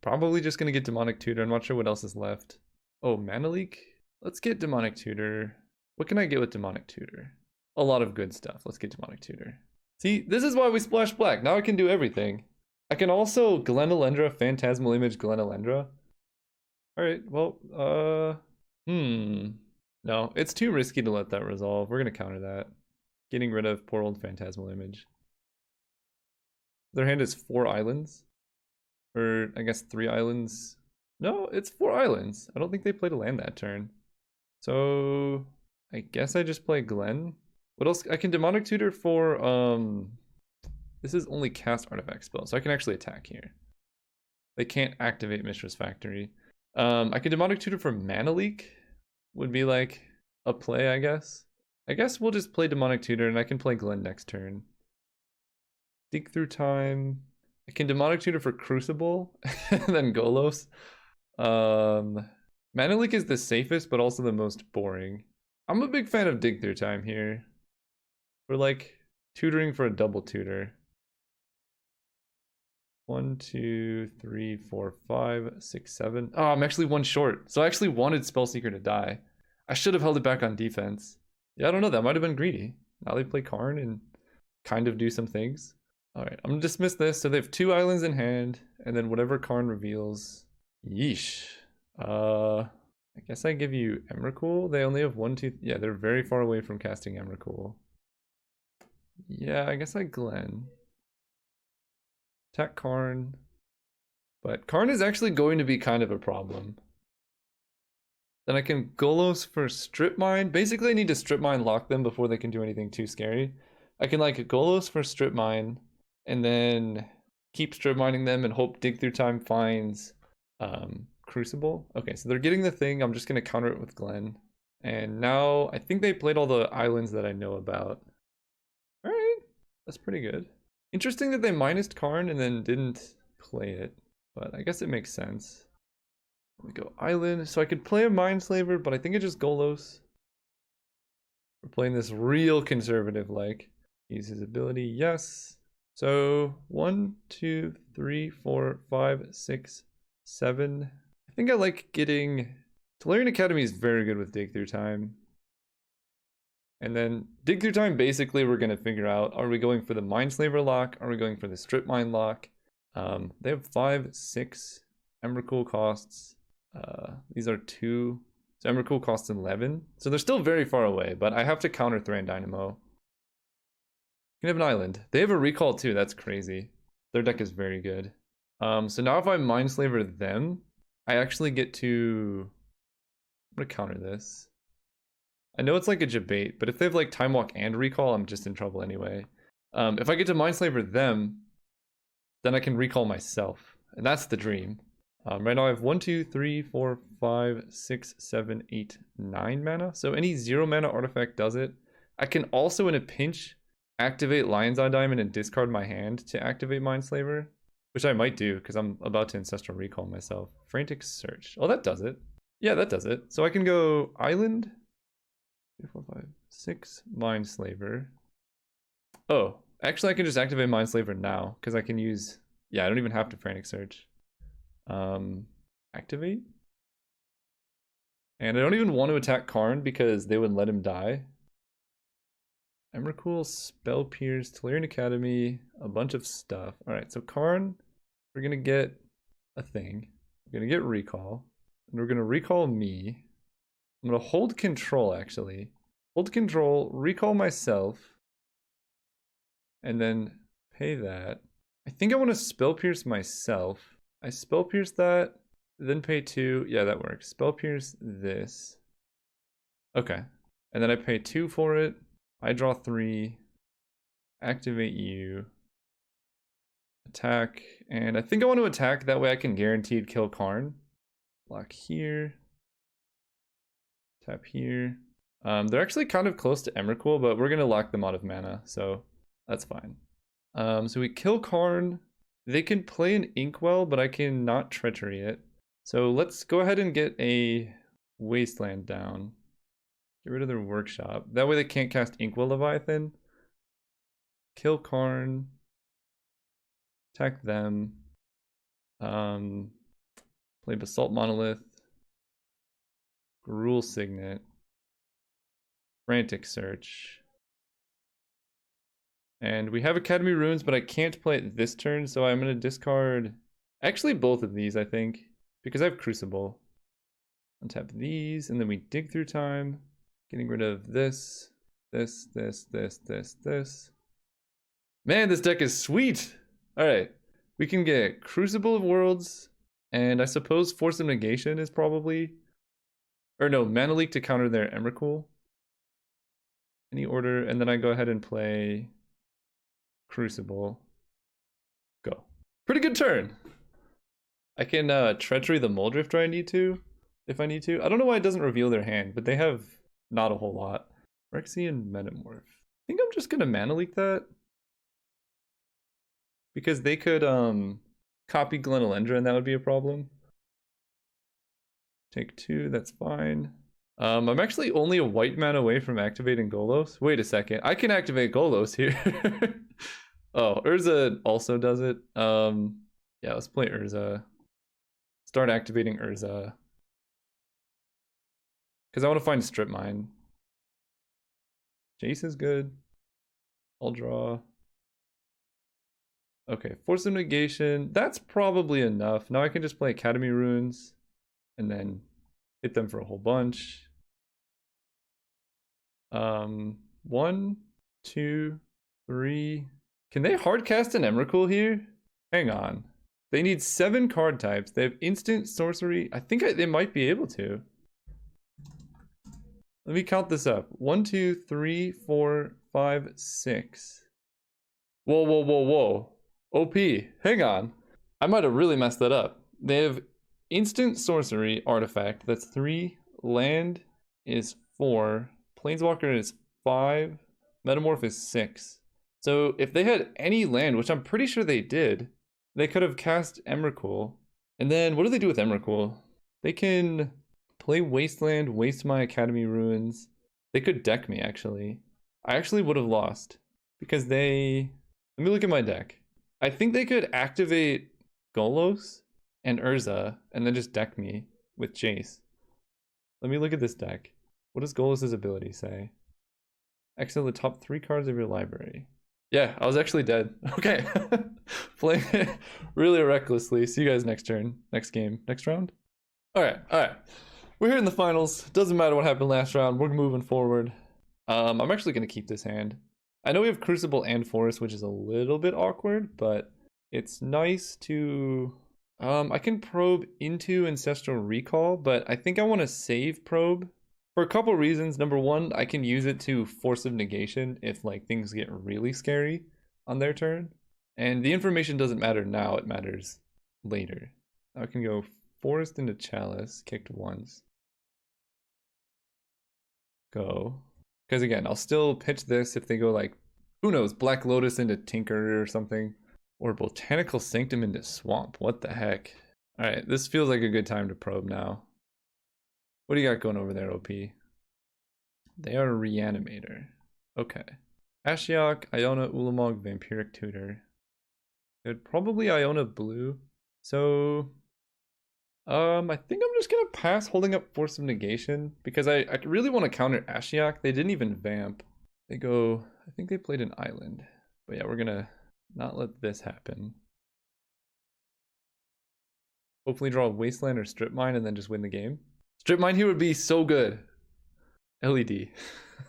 Probably just gonna get Demonic Tutor. I'm not sure what else is left. Oh, Mana Leak? Let's get Demonic Tutor. What can I get with Demonic Tutor? A lot of good stuff. Let's get Demonic Tutor. See, this is why we splash black. Now I can do everything. I can also Glenelendra, Phantasmal Image Glenelendra. Alright, well, no, it's too risky to let that resolve. We're gonna counter that. Getting rid of poor old Phantasmal Image. Their hand is 4 islands. Or, I guess 3 islands. No, it's 4 islands. I don't think they played a land that turn. So, I guess I just play Glen. What else? I can Demonic Tutor for, this is only cast artifact spell, so I can actually attack here. They can't activate Mishra's Factory. I can Demonic Tutor for Mana Leak. Would be like a play, I guess. I guess we'll just play Demonic Tutor and I can play Glen next turn. Dig Through Time. I can Demonic Tutor for Crucible and then Golos. Mana Leak is the safest but also the most boring. I'm a big fan of Dig Through Time here. We're like tutoring for a double tutor. 1, 2, 3, 4, 5, 6, 7. Oh, I'm actually 1 short. So I actually wanted Spellseeker to die. I should have held it back on defense. Yeah, I don't know. That might have been greedy. Now they play Karn and kind of do some things. Alright, I'm gonna dismiss this. So they have 2 islands in hand, and then whatever Karn reveals. Yeesh. I guess I give you Emrakul. They only have 1, 2. Yeah, they're very far away from casting Emrakul. Yeah, I guess I Glen. Attack Karn. But Karn is actually going to be kind of a problem. Then I can Golos for Strip Mine. Basically, I need to Strip Mine lock them before they can do anything too scary. I can like Golos for Strip Mine, and then keep Strip Mining them and hope Dig Through Time finds Crucible. Okay, so they're getting the thing. I'm just going to counter it with Glen. And now I think they played all the islands that I know about. Alright, that's pretty good. Interesting that they minused Karn and then didn't play it, but I guess it makes sense. We go Island, so I could play a Mindslaver, but I think it just Golos. We're playing this real conservative, like. Use his ability, yes. So 1, 2, 3, 4, 5, 6, 7. I think I like getting... Tolarian Academy is very good with Dig Through Time. And then Dig Through Time, basically we're going to figure out, are we going for the Mindslaver lock? Are we going for the Strip Mine lock? They have 5, 6 Emrakul costs. These are 2. So Emrakul costs 11. So they're still very far away, but I have to counter Thran Dynamo. You can have an island. They have a recall too, that's crazy. Their deck is very good. So now if I Mindslaver them, I actually get to... I'm going to counter this. I know it's like a debate, but if they have like Time Walk and Recall, I'm just in trouble anyway. If I get to Mindslaver them, then I can recall myself. And that's the dream. Right now I have 1, 2, 3, 4, 5, 6, 7, 8, 9 mana. So any 0 mana artifact does it. I can also in a pinch activate Lion's Eye Diamond and discard my hand to activate Mindslaver. Which I might do because I'm about to Ancestral Recall myself. Frantic Search. Oh, that does it. Yeah, that does it. So I can go Island. 3, 4, 5, 6, Mindslaver. Oh, actually I can just activate Mindslaver now because I can use... Yeah, I don't even have to Frantic Search. Activate? And I don't even want to attack Karn because they would let him die. Emrakul, Spell Pierce, Tolarian Academy, a bunch of stuff. Alright, so Karn, we're gonna get a thing. We're gonna get Recall. And we're gonna recall me. I'm gonna hold control actually. Hold control, recall myself. And then pay that. I think I want to Spell Pierce myself. I Spell Pierce that, then pay 2. Yeah, that works. Spell Pierce this. Okay. And then I pay 2 for it. I draw 3. Activate you. Attack. And I think I want to attack. That way I can guaranteed kill Karn. Block here. Tap here. They're actually kind of close to Emrakul, but we're going to lock them out of mana. So that's fine. So we kill Karn. They can play an Inkwell, but I can not Treachery it. So let's go ahead and get a Wasteland down. Get rid of their Workshop. That way they can't cast Inkwell Leviathan. kill Karn, attack them, play Basalt Monolith, Gruul Signet, Frantic Search. And we have Academy Runes, but I can't play it this turn, so I'm going to discard actually both of these, I think, because I have Crucible. Untap these, and then we dig through time, getting rid of this. Man, this deck is sweet! Alright, we can get Crucible of Worlds, and I suppose Force of Negation is probably... Or no, Mana Leak to counter their Emrakul. Any order, and then I go ahead and play Crucible. Go. Pretty good turn! I can Treachery the Muldrifter if I need to. I don't know why it doesn't reveal their hand, but they have not a whole lot. Phyrexian Metamorph. I think I'm just gonna Mana Leak that. Because they could copy Glenelendra and that would be a problem. Take 2, that's fine. I'm actually only a white mana away from activating Golos. Wait a second, I can activate Golos here. Oh, Urza also does it. Yeah, let's play Urza. Start activating Urza. Because I want to find Strip Mine. Jace is good. I'll draw. Okay, Force of Negation. That's probably enough. Now I can just play Academy Runes and then hit them for a whole bunch. 1, 2, 3. Can they hardcast an Emrakul here? Hang on. They need 7 card types. They have instant sorcery. I think they might be able to. Let me count this up. 1, 2, 3, 4, 5, 6. Whoa. OP. Hang on. I might have really messed that up. They have instant sorcery artifact. That's 3. Land is 4. Planeswalker is 5. Metamorph is 6. So if they had any land, which I'm pretty sure they did, they could have cast Emrakul. And then what do they do with Emrakul? They can play Wasteland, waste my Academy Ruins. They could deck me, actually. I actually would have lost. Because they... Let me look at my deck. I think they could activate Golos and Urza, and then just deck me with Jace. Let me look at this deck. What does Golos' ability say? Exile the top 3 cards of your library. Yeah, I was actually dead. Okay. Playing it really recklessly. See you guys next turn. Next game. Next round? Alright. We're here in the finals. Doesn't matter what happened last round. We're moving forward. I'm actually going to keep this hand. I know we have Crucible and Forest, which is a little bit awkward, but it's nice to... I can probe into Ancestral Recall, but I think I want to save probe for a couple reasons. Number one, I can use it to Force of Negation if like things get really scary on their turn. And the information doesn't matter now, it matters later. I can go Forest into Chalice, kicked once. Go. Because again, I'll still pitch this if they go like, who knows, Black Lotus into Tinker or something. Or Botanical Sanctum into Swamp. What the heck? Alright, this feels like a good time to probe now. What do you got going over there, OP? They are a Reanimator. Okay. Ashiok, Iona, Ulamog, Vampiric Tutor. Good. Probably Iona Blue. So... I think I'm just gonna pass holding up Force of Negation because I really want to counter Ashiok. They didn't even vamp. They go, I think they played an island. But yeah, we're gonna not let this happen. Hopefully draw a Wasteland or Strip Mine and then just win the game. Strip Mine here would be so good. LED.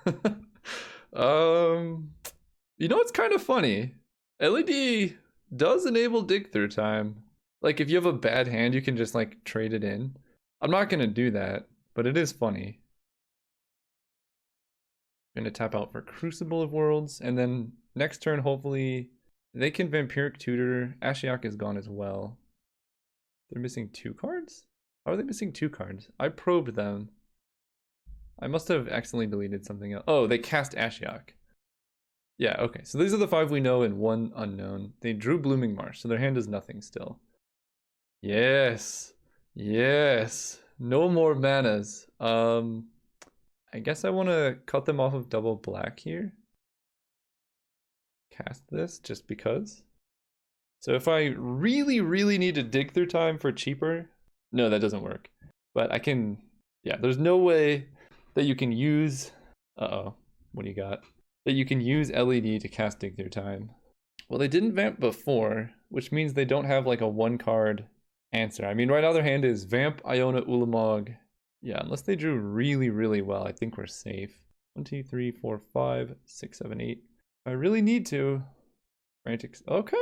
You know what's kind of funny? LED does enable dig through time. Like, if you have a bad hand, you can just, like, trade it in. I'm not going to do that, but it is funny. I'm going to tap out for Crucible of Worlds, and then next turn, hopefully, they can Vampiric Tutor. Ashiok is gone as well. They're missing 2 cards? How are they missing 2 cards? I probed them. I must have accidentally deleted something else. Oh, they cast Ashiok. Yeah, okay. So these are the 5 we know and 1 unknown. They drew Blooming Marsh, so their hand is nothing still. Yes. No more manas. I guess I want to cut them off of double black here. cast this just because. So if I really, really need to dig through time for cheaper, no, that doesn't work. But I can, yeah, there's no way that you can use, uh-oh, what do you got? That you can use LED to cast dig through time. Well, they didn't vamp before, which means they don't have like a one card answer. I mean, right now their hand is Vamp, Iona, Ulamog. Yeah, unless they drew really, really well, I think we're safe. 1, 2, 3, 4, 5, 6, 7, 8. I really need to. Frantic. Okay,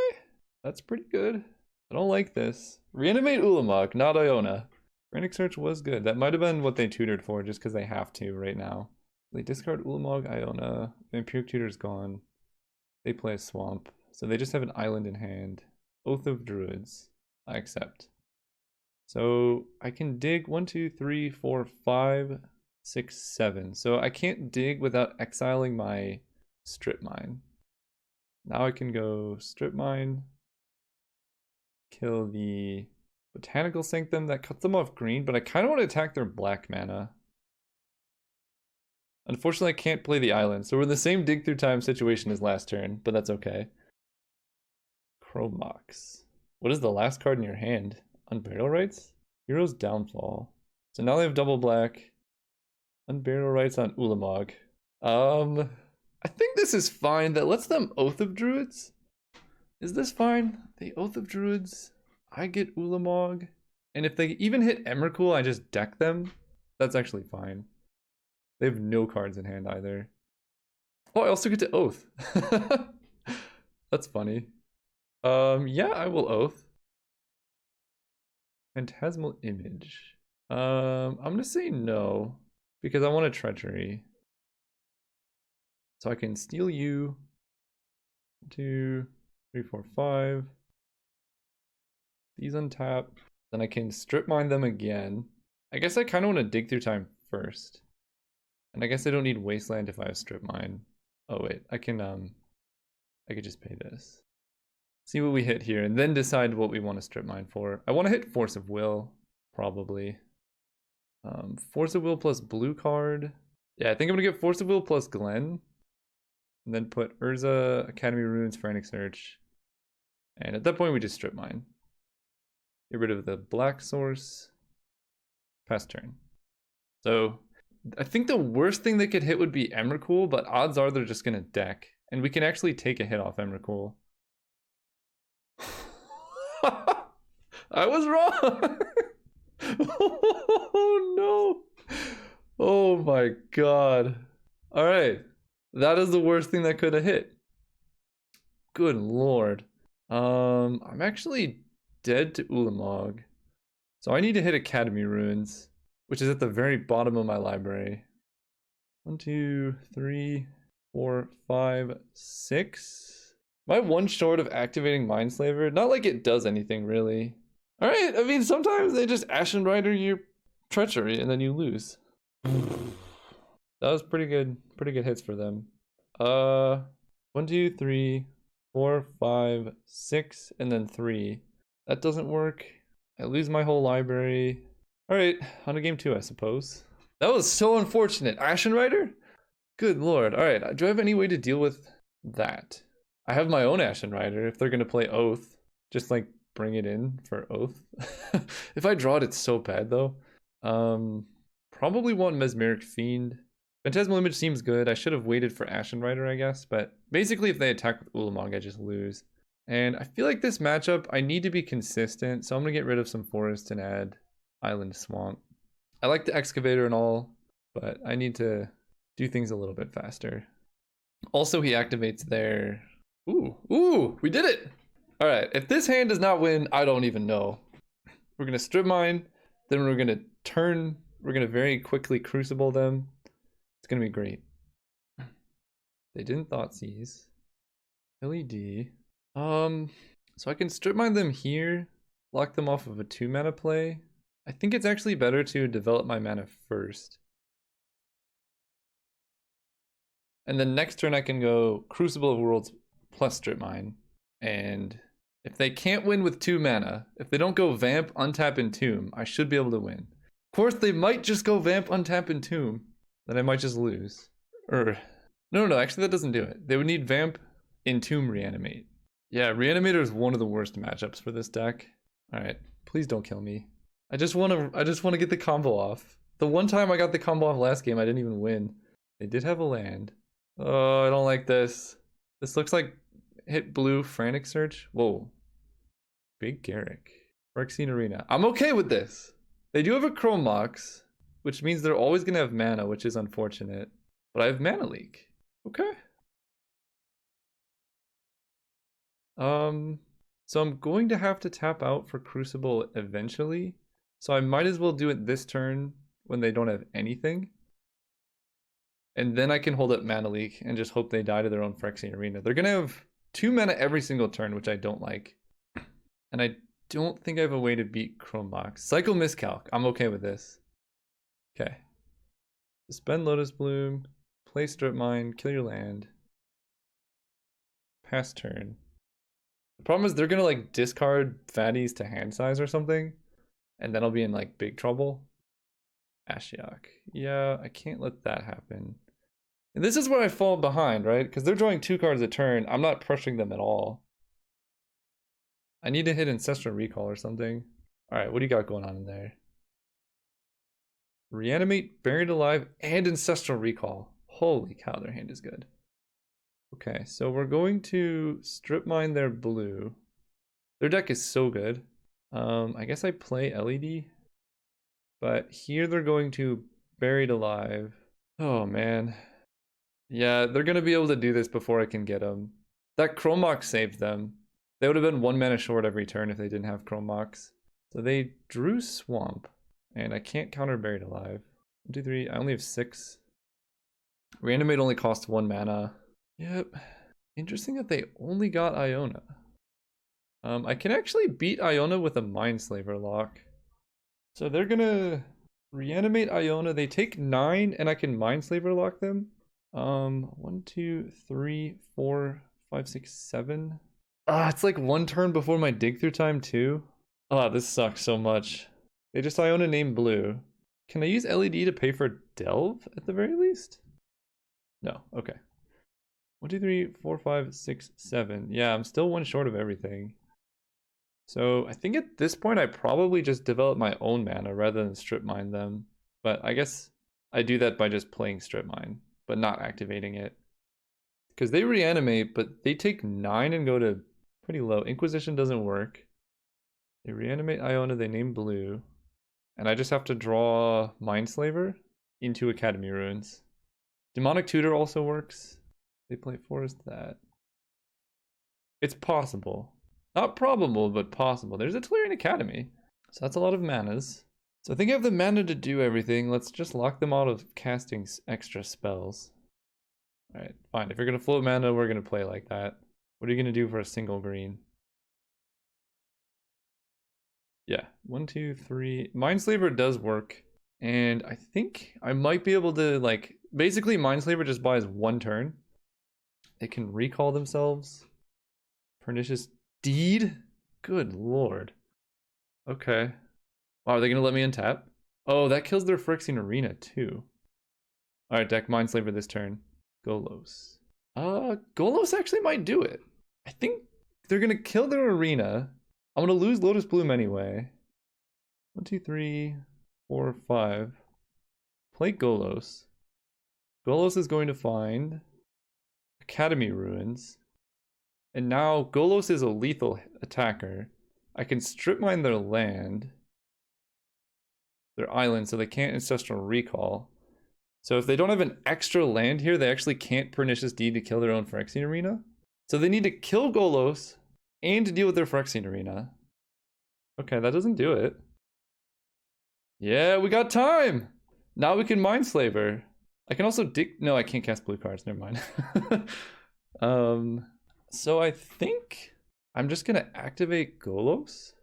that's pretty good. I don't like this. Reanimate Ulamog, not Iona. Frantic Search was good. That might have been what they tutored for, just because they have to right now. They discard Ulamog, Iona. Vampiric Tutor's gone. They play a Swamp. So they just have an island in hand. Oath of Druids. I accept. So I can dig 1, 2, 3, 4, 5, 6, 7. So I can't dig without exiling my Strip Mine. Now I can go Strip Mine, kill the Botanical Sanctum. That cuts them off green, but I kind of want to attack their black mana. Unfortunately, I can't play the island, so we're in the same dig through time situation as last turn, but that's okay. Chromox. What is the last card in your hand? Unburial Rites? Hero's Downfall. So now they have double black. Unburial Rites on Ulamog. I think this is fine. That lets them Oath of Druids. Is this fine? They Oath of Druids. I get Ulamog. And if they even hit Emrakul, I just deck them. That's actually fine. They have no cards in hand either. Oh, I also get to Oath. That's funny. Yeah, I will Oath. Phantasmal Image. I'm gonna say no, because I want a Treachery. So I can steal you. 2, 3, 4, 5. These untap. Then I can strip mine them again. I guess I kind of want to dig through time first. And I guess I don't need Wasteland if I have strip mine. Oh wait, I could just pay this. See what we hit here and then decide what we want to strip mine for. I want to hit Force of Will, probably. Force of Will plus blue card. Yeah, I think I'm gonna get Force of Will plus Glen. And then put Urza, Academy Runes, Frantic Search. And at that point we just strip mine. Get rid of the black source. Pass turn. So I think the worst thing they could hit would be Emrakul, but odds are they're just gonna deck. And we can actually take a hit off Emrakul. I was wrong. Oh no. Oh my god. All right. That is the worst thing that could have hit. Good lord. I'm actually dead to Ulamog. So I need to hit Academy Runes, which is at the very bottom of my library. 1, 2, 3, 4, 5, 6. Am I one short of activating Mindslaver? Not like it does anything really. Alright, I mean sometimes they just Ashen Rider your Treachery and then you lose. That was pretty good hits for them. 1, 2, 3, 4, 5, 6, and then 3. That doesn't work. I lose my whole library. Alright, on to game 2, I suppose. That was so unfortunate. Ashen Rider? Good lord. Alright, do I have any way to deal with that? I have my own Ashen Rider if they're gonna play Oath. Just like bring it in for Oath. If I draw it, it's so bad though. Probably want Mesmeric Fiend. Phantasmal Image seems good. I should have waited for Ashen Rider, I guess, but basically if they attack with Ulamog, I just lose. And I feel like this matchup, I need to be consistent, so I'm gonna get rid of some forest and add Island Swamp. I like the Excavator and all, but I need to do things a little bit faster. Also, he activates their... Ooh, we did it! Alright, if this hand does not win, I don't even know. We're gonna strip mine, then we're gonna turn, we're gonna very quickly crucible them. It's gonna be great. They didn't Thoughtseize. LED. So I can strip mine them here, lock them off of a 2 mana play. I think it's actually better to develop my mana first. And then next turn I can go Crucible of Worlds plus strip mine. And if they can't win with 2 mana, if they don't go Vamp, Untap, Entomb, I should be able to win. Of course, they might just go Vamp, Untap, Entomb. Then I might just lose. No, actually that doesn't do it. They would need Vamp, Entomb Reanimate. Yeah, Reanimator is one of the worst matchups for this deck. All right, please don't kill me. I just want to get the combo off. The one time I got the combo off last game, I didn't even win. They did have a land. Oh, I don't like this. This looks like hit blue Frantic Search. Whoa. Big Garrick. Phyrexian Arena. I'm okay with this. They do have a Chrome Mox, which means they're always going to have mana, which is unfortunate. But I have Mana Leak. Okay. So I'm going to have to tap out for Crucible eventually. So I might as well do it this turn when they don't have anything. And then I can hold up Mana Leak and just hope they die to their own Phyrexian Arena. They're going to have 2 mana every single turn, which I don't like. And I don't think I have a way to beat Chrome Mox. Cycle Miscalc. I'm okay with this. Okay. Suspend Lotus Bloom. Play Strip Mine. Kill your land. Pass turn. The problem is they're going to like discard fatties to hand size or something. And then I'll be in like big trouble. Ashiok. Yeah, I can't let that happen. And this is where I fall behind, right? Because they're drawing 2 cards a turn. I'm not pressuring them at all. I need to hit Ancestral Recall or something. Alright, what do you got going on in there? Reanimate, Buried Alive, and Ancestral Recall. Holy cow, their hand is good. Okay, so we're going to Strip Mine their blue. Their deck is so good. I guess I play LED. But here they're going to Buried Alive. Oh, man. Yeah, they're going to be able to do this before I can get them. That Chrome Mox saved them. They would have been 1 mana short every turn if they didn't have Chrome Mox. So they drew Swamp. And I can't counter Buried Alive. 1, 2, 3. I only have 6. Reanimate only costs 1 mana. Yep. Interesting that they only got Iona. I can actually beat Iona with a Mindslaver lock. So they're gonna reanimate Iona. They take 9 and I can Mindslaver lock them. 1, 2, 3, 4, 5, 6, 7. It's like 1 turn before my dig through time too. This sucks so much. They just Iona named blue. Can I use LED to pay for Delve at the very least? No, okay. 1, 2, 3, 4, 5, 6, 7. Yeah, I'm still 1 short of everything. So I think at this point I probably just develop my own mana rather than Strip Mine them. But I guess I do that by just playing Strip Mine, but not activating it. Because they reanimate, but they take 9 and go to pretty low. Inquisition doesn't work. They reanimate Iona, they name blue. And I just have to draw Mindslaver into Academy Ruins. Demonic Tutor also works. They play Forest that. It's possible. Not probable, but possible. There's a Tellurian Academy. So that's a lot of manas. So I think I have the mana to do everything. Let's just lock them out of casting extra spells. Alright, fine. If you're going to float mana, we're going to play like that. What are you going to do for a single green? Yeah, 1, 2, 3. Mindslaver does work. And I think I might be able to, like, basically Mindslaver just buys 1 turn. They can recall themselves. Pernicious Deed? Good lord. Okay. Wow, are they going to let me untap? Oh, that kills their Phyrexian Arena too. Alright, deck Mindslaver this turn. Golos. Golos actually might do it. I think they're going to kill their arena. I'm going to lose Lotus Bloom anyway. 1, 2, 3, 4, 5. Play Golos. Golos is going to find Academy Ruins. And now Golos is a lethal attacker. I can Strip Mine their land. Their island, so they can't Ancestral Recall. So if they don't have an extra land here, they actually can't Pernicious Deed to kill their own Phyrexian Arena. So they need to kill Golos and to deal with their Phyrexian Arena. Okay, that doesn't do it. Yeah, we got time! Now we can Mindslaver. I can also no, I can't cast blue cards, never mind. So I think I'm just gonna activate Golos.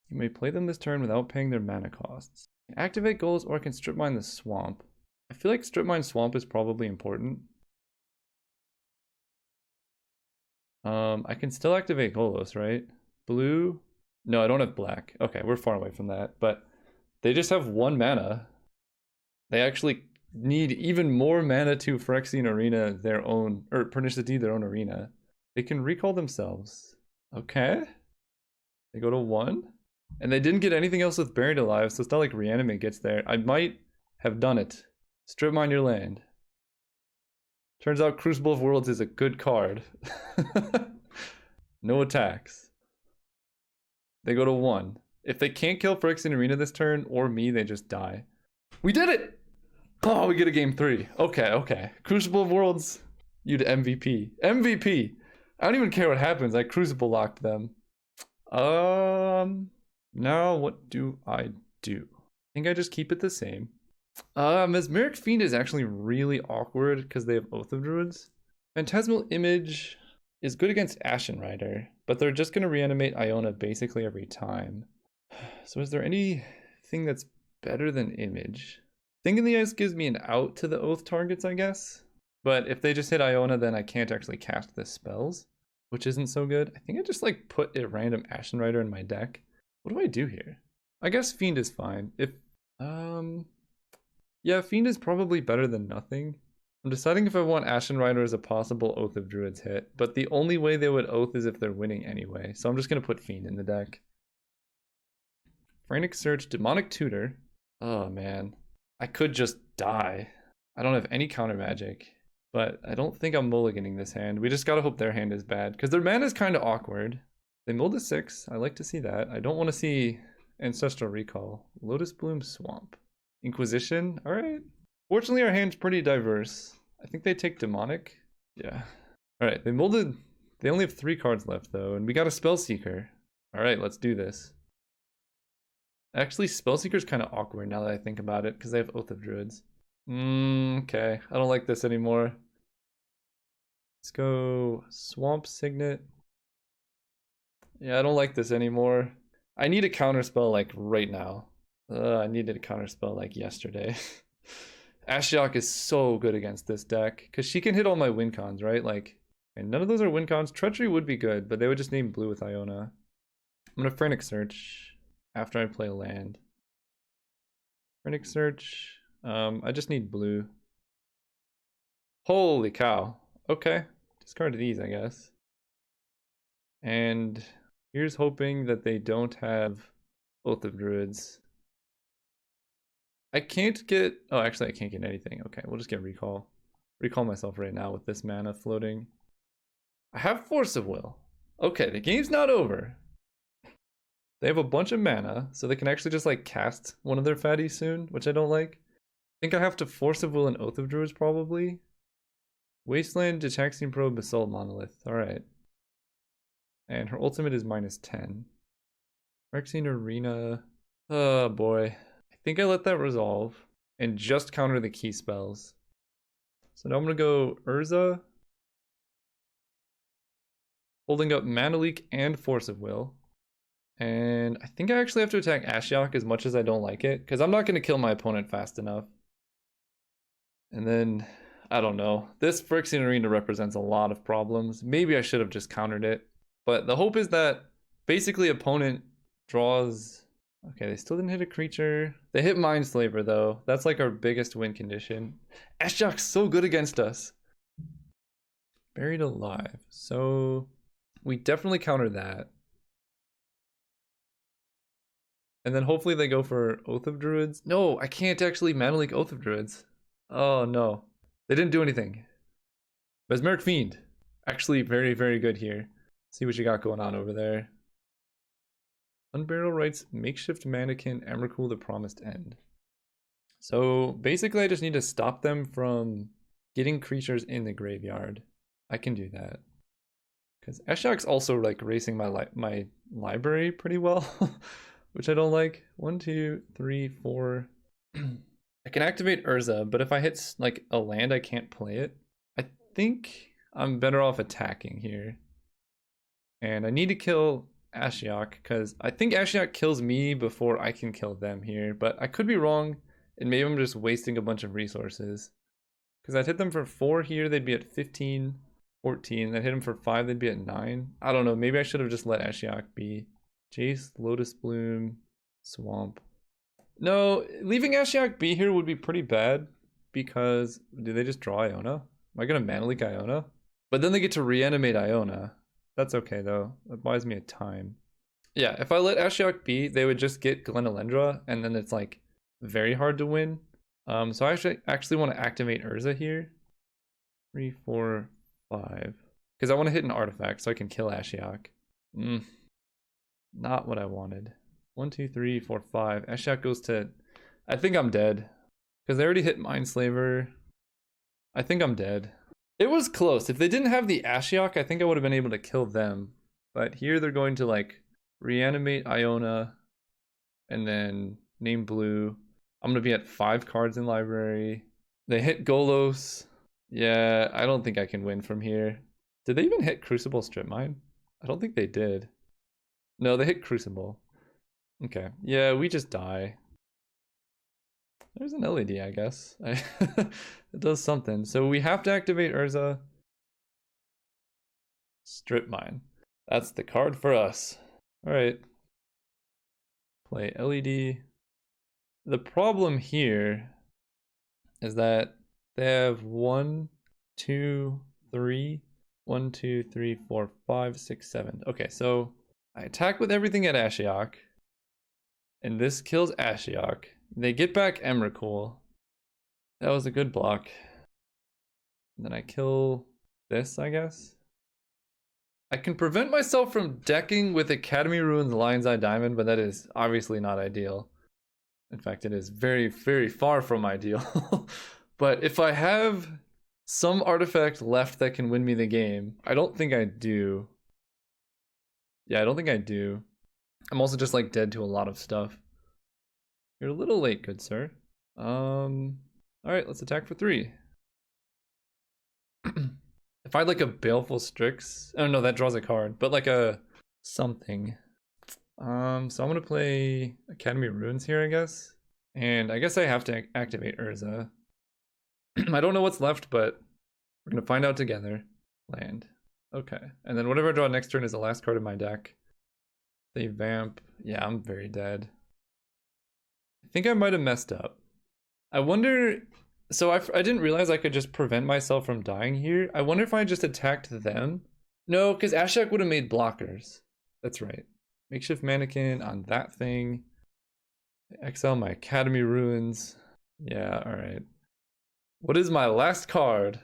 You may play them this turn without paying their mana costs. Activate Golos, or I can Strip Mine the Swamp. I feel like Strip Mine Swamp is probably important. I can still activate Golos, right? Blue? No, I don't have black. Okay, we're far away from that, but they just have 1 mana. They actually need even more mana to Phyrexian Arena their own, or Pernicious Deed their own arena. They can recall themselves. Okay. They go to 1. And they didn't get anything else with Buried Alive, so it's not like Reanimate gets there. I might have done it. Strip mine your land. Turns out Crucible of Worlds is a good card. No attacks. They go to 1. If they can't kill Phyrexian Arena this turn, or me, they just die. We did it! Oh, we get a game 3. Okay, okay. Crucible of Worlds, you to MVP. MVP! I don't even care what happens. I Crucible locked them. Now what do I do? I think I just keep it the same. Mesmeric Fiend is actually really awkward because they have Oath of Druids. Phantasmal Image is good against Ashen Rider, but they're just going to reanimate Iona basically every time. So is there anything that's better than Image? Thing in the Ice gives me an out to the Oath targets, I guess. But if they just hit Iona, then I can't actually cast the spells, which isn't so good. I think I just like put a random Ashen Rider in my deck. What do I do here? I guess Fiend is fine. Yeah, Fiend is probably better than nothing. I'm deciding if I want Ashen Rider as a possible Oath of Druids hit, but the only way they would Oath is if they're winning anyway, so I'm just going to put Fiend in the deck. Frantic Search, Demonic Tutor. Oh man, I could just die. I don't have any counter magic, but I don't think I'm mulliganing this hand. We just gotta hope their hand is bad, because their mana is kind of awkward. They milled a 6, I like to see that. I don't want to see Ancestral Recall. Lotus Bloom Swamp. Inquisition, alright. Fortunately our hand's pretty diverse. I think they take Demonic. Yeah. Alright, they molded. They only have 3 cards left though, and we got a Spellseeker. Alright, let's do this. Actually, Spellseeker's kind of awkward now that I think about it, because they have Oath of Druids. Okay, I don't like this anymore. Let's go Swamp Signet. Yeah, I don't like this anymore. I need a counterspell like right now. I needed a counterspell like yesterday. Ashiok is so good against this deck, because she can hit all my win cons, right? Like, and none of those are win cons. Treachery would be good, but they would just name blue with Iona. I'm gonna Frantic Search after I play a land. Frantic Search. I just need blue. Holy cow. Okay. Discard these, I guess. And here's hoping that they don't have Oath of Druids. I can't get... Oh, actually, I can't get anything. Okay, we'll just get Recall. Recall myself right now with this mana floating. I have Force of Will. Okay, the game's not over. They have a bunch of mana, so they can actually just, like, cast one of their fatties soon, which I don't like. I think I have to Force of Will and Oath of Druids, probably. Wasteland, Detaxian Probe, Basalt Monolith. Alright. And her ultimate is -10. Phyrexian Arena. Oh, boy. I think I let that resolve and just counter the key spells. So now I'm going to go Urza, holding up Mana Leak and Force of Will. And I think I actually have to attack Ashiok as much as I don't like it, because I'm not going to kill my opponent fast enough. And then, I don't know. This Phyrexian Arena represents a lot of problems. Maybe I should have just countered it. But the hope is that basically opponent draws... Okay, they still didn't hit a creature. They hit Mindslaver though. That's like our biggest win condition. Ashiok's so good against us. Buried Alive. So we definitely counter that. And then hopefully they go for Oath of Druids. No, I can't actually Mana Leak Oath of Druids. Oh no. They didn't do anything. Mesmeric Fiend. Actually very, very good here. See what you got going on over there. Unbarrel writes Makeshift Mannequin, Emrakul the Promised End. So basically I just need to stop them from getting creatures in the graveyard. I can do that. Because Ashiok's also like racing my library pretty well, which I don't like. 1, 2, 3, 4. I can activate Urza, but if I hit like a land, I can't play it. I think I'm better off attacking here. And I need to kill Ashiok, because I think Ashiok kills me before I can kill them here, but I could be wrong, and maybe I'm just wasting a bunch of resources. Because I'd hit them for 4 here, they'd be at 15, 14. I'd hit them for 5, they'd be at 9. I don't know, maybe I should have just let Ashiok be. Jace, Lotus Bloom, Swamp. No, leaving Ashiok be here would be pretty bad, because do they just draw Iona? Am I going to Mana Leak Iona? But then they get to reanimate Iona. That's okay though. That buys me a time. Yeah, if I let Ashiok be, they would just get Glenelendra, and then it's like very hard to win. So I actually want to activate Urza here. 3, 4, 5. Because I want to hit an artifact so I can kill Ashiok. Not what I wanted. 1, 2, 3, 4, 5. Ashiok goes to... I think I'm dead. Because they already hit Mindslaver. I think I'm dead. It was close. If they didn't have the Ashiok, I think I would have been able to kill them. But here they're going to like reanimate Iona and then name blue. I'm going to be at 5 cards in library. They hit Golos. Yeah, I don't think I can win from here. Did they even hit Crucible Strip Mine? I don't think they did. No, they hit Crucible. Okay. Yeah, we just die. There's an LED, I guess. It does something. So we have to activate Urza. Strip Mine. That's the card for us. Alright. Play LED. The problem here is that they have 1, 2, 3. 1, 2, 3, 4, 5, 6, 7. Okay, so I attack with everything at Ashiok. And this kills Ashiok. They get back Emrakul. That was a good block. And then I kill this, I guess. I can prevent myself from decking with Academy Ruins Lion's Eye Diamond, but that is obviously not ideal. In fact, it is very, very far from ideal. But if I have some artifact left that can win me the game, I don't think I do. Yeah, I don't think I do. I'm also just like dead to a lot of stuff. You're a little late, good sir. Alright, let's attack for 3. If I had like a Baleful Strix, oh no, that draws a card, but like a something. So I'm gonna play Academy Ruins here, I guess. And I guess I have to activate Urza. I don't know what's left, but we're gonna find out together. Land. Okay. And then whatever I draw next turn is the last card in my deck. They vamp. Yeah, I'm very dead. I think I might have messed up. I wonder... So I didn't realize I could just prevent myself from dying here. I wonder if I just attacked them. No, because Ashiok would have made blockers. That's right. Makeshift Mannequin on that thing. Exile my Academy Ruins. Yeah, alright. What is my last card?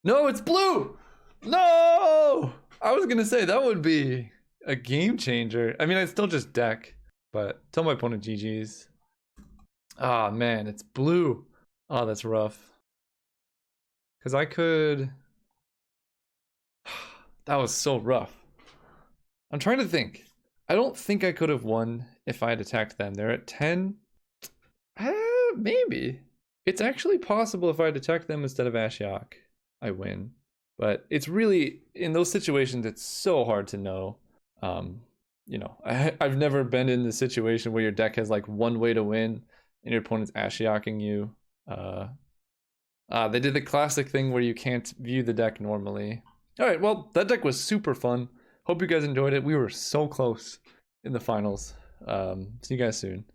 No, it's blue! No! I was gonna say that would be a game changer. I mean, I'd still just deck, but tell my opponent GG's. Ah, man, it's blue. Oh, that's rough. Because I could... That was so rough. I'm trying to think. I don't think I could have won if I had attacked them. They're at 10. Maybe. It's actually possible if I had attacked them instead of Ashiok, I win. But it's really, in those situations, it's so hard to know. You know, I've never been in the situation where your deck has like one way to win and your opponent's Ashioking you. They did the classic thing where you can't view the deck normally. Alright, well, that deck was super fun. Hope you guys enjoyed it. We were so close in the finals. See you guys soon.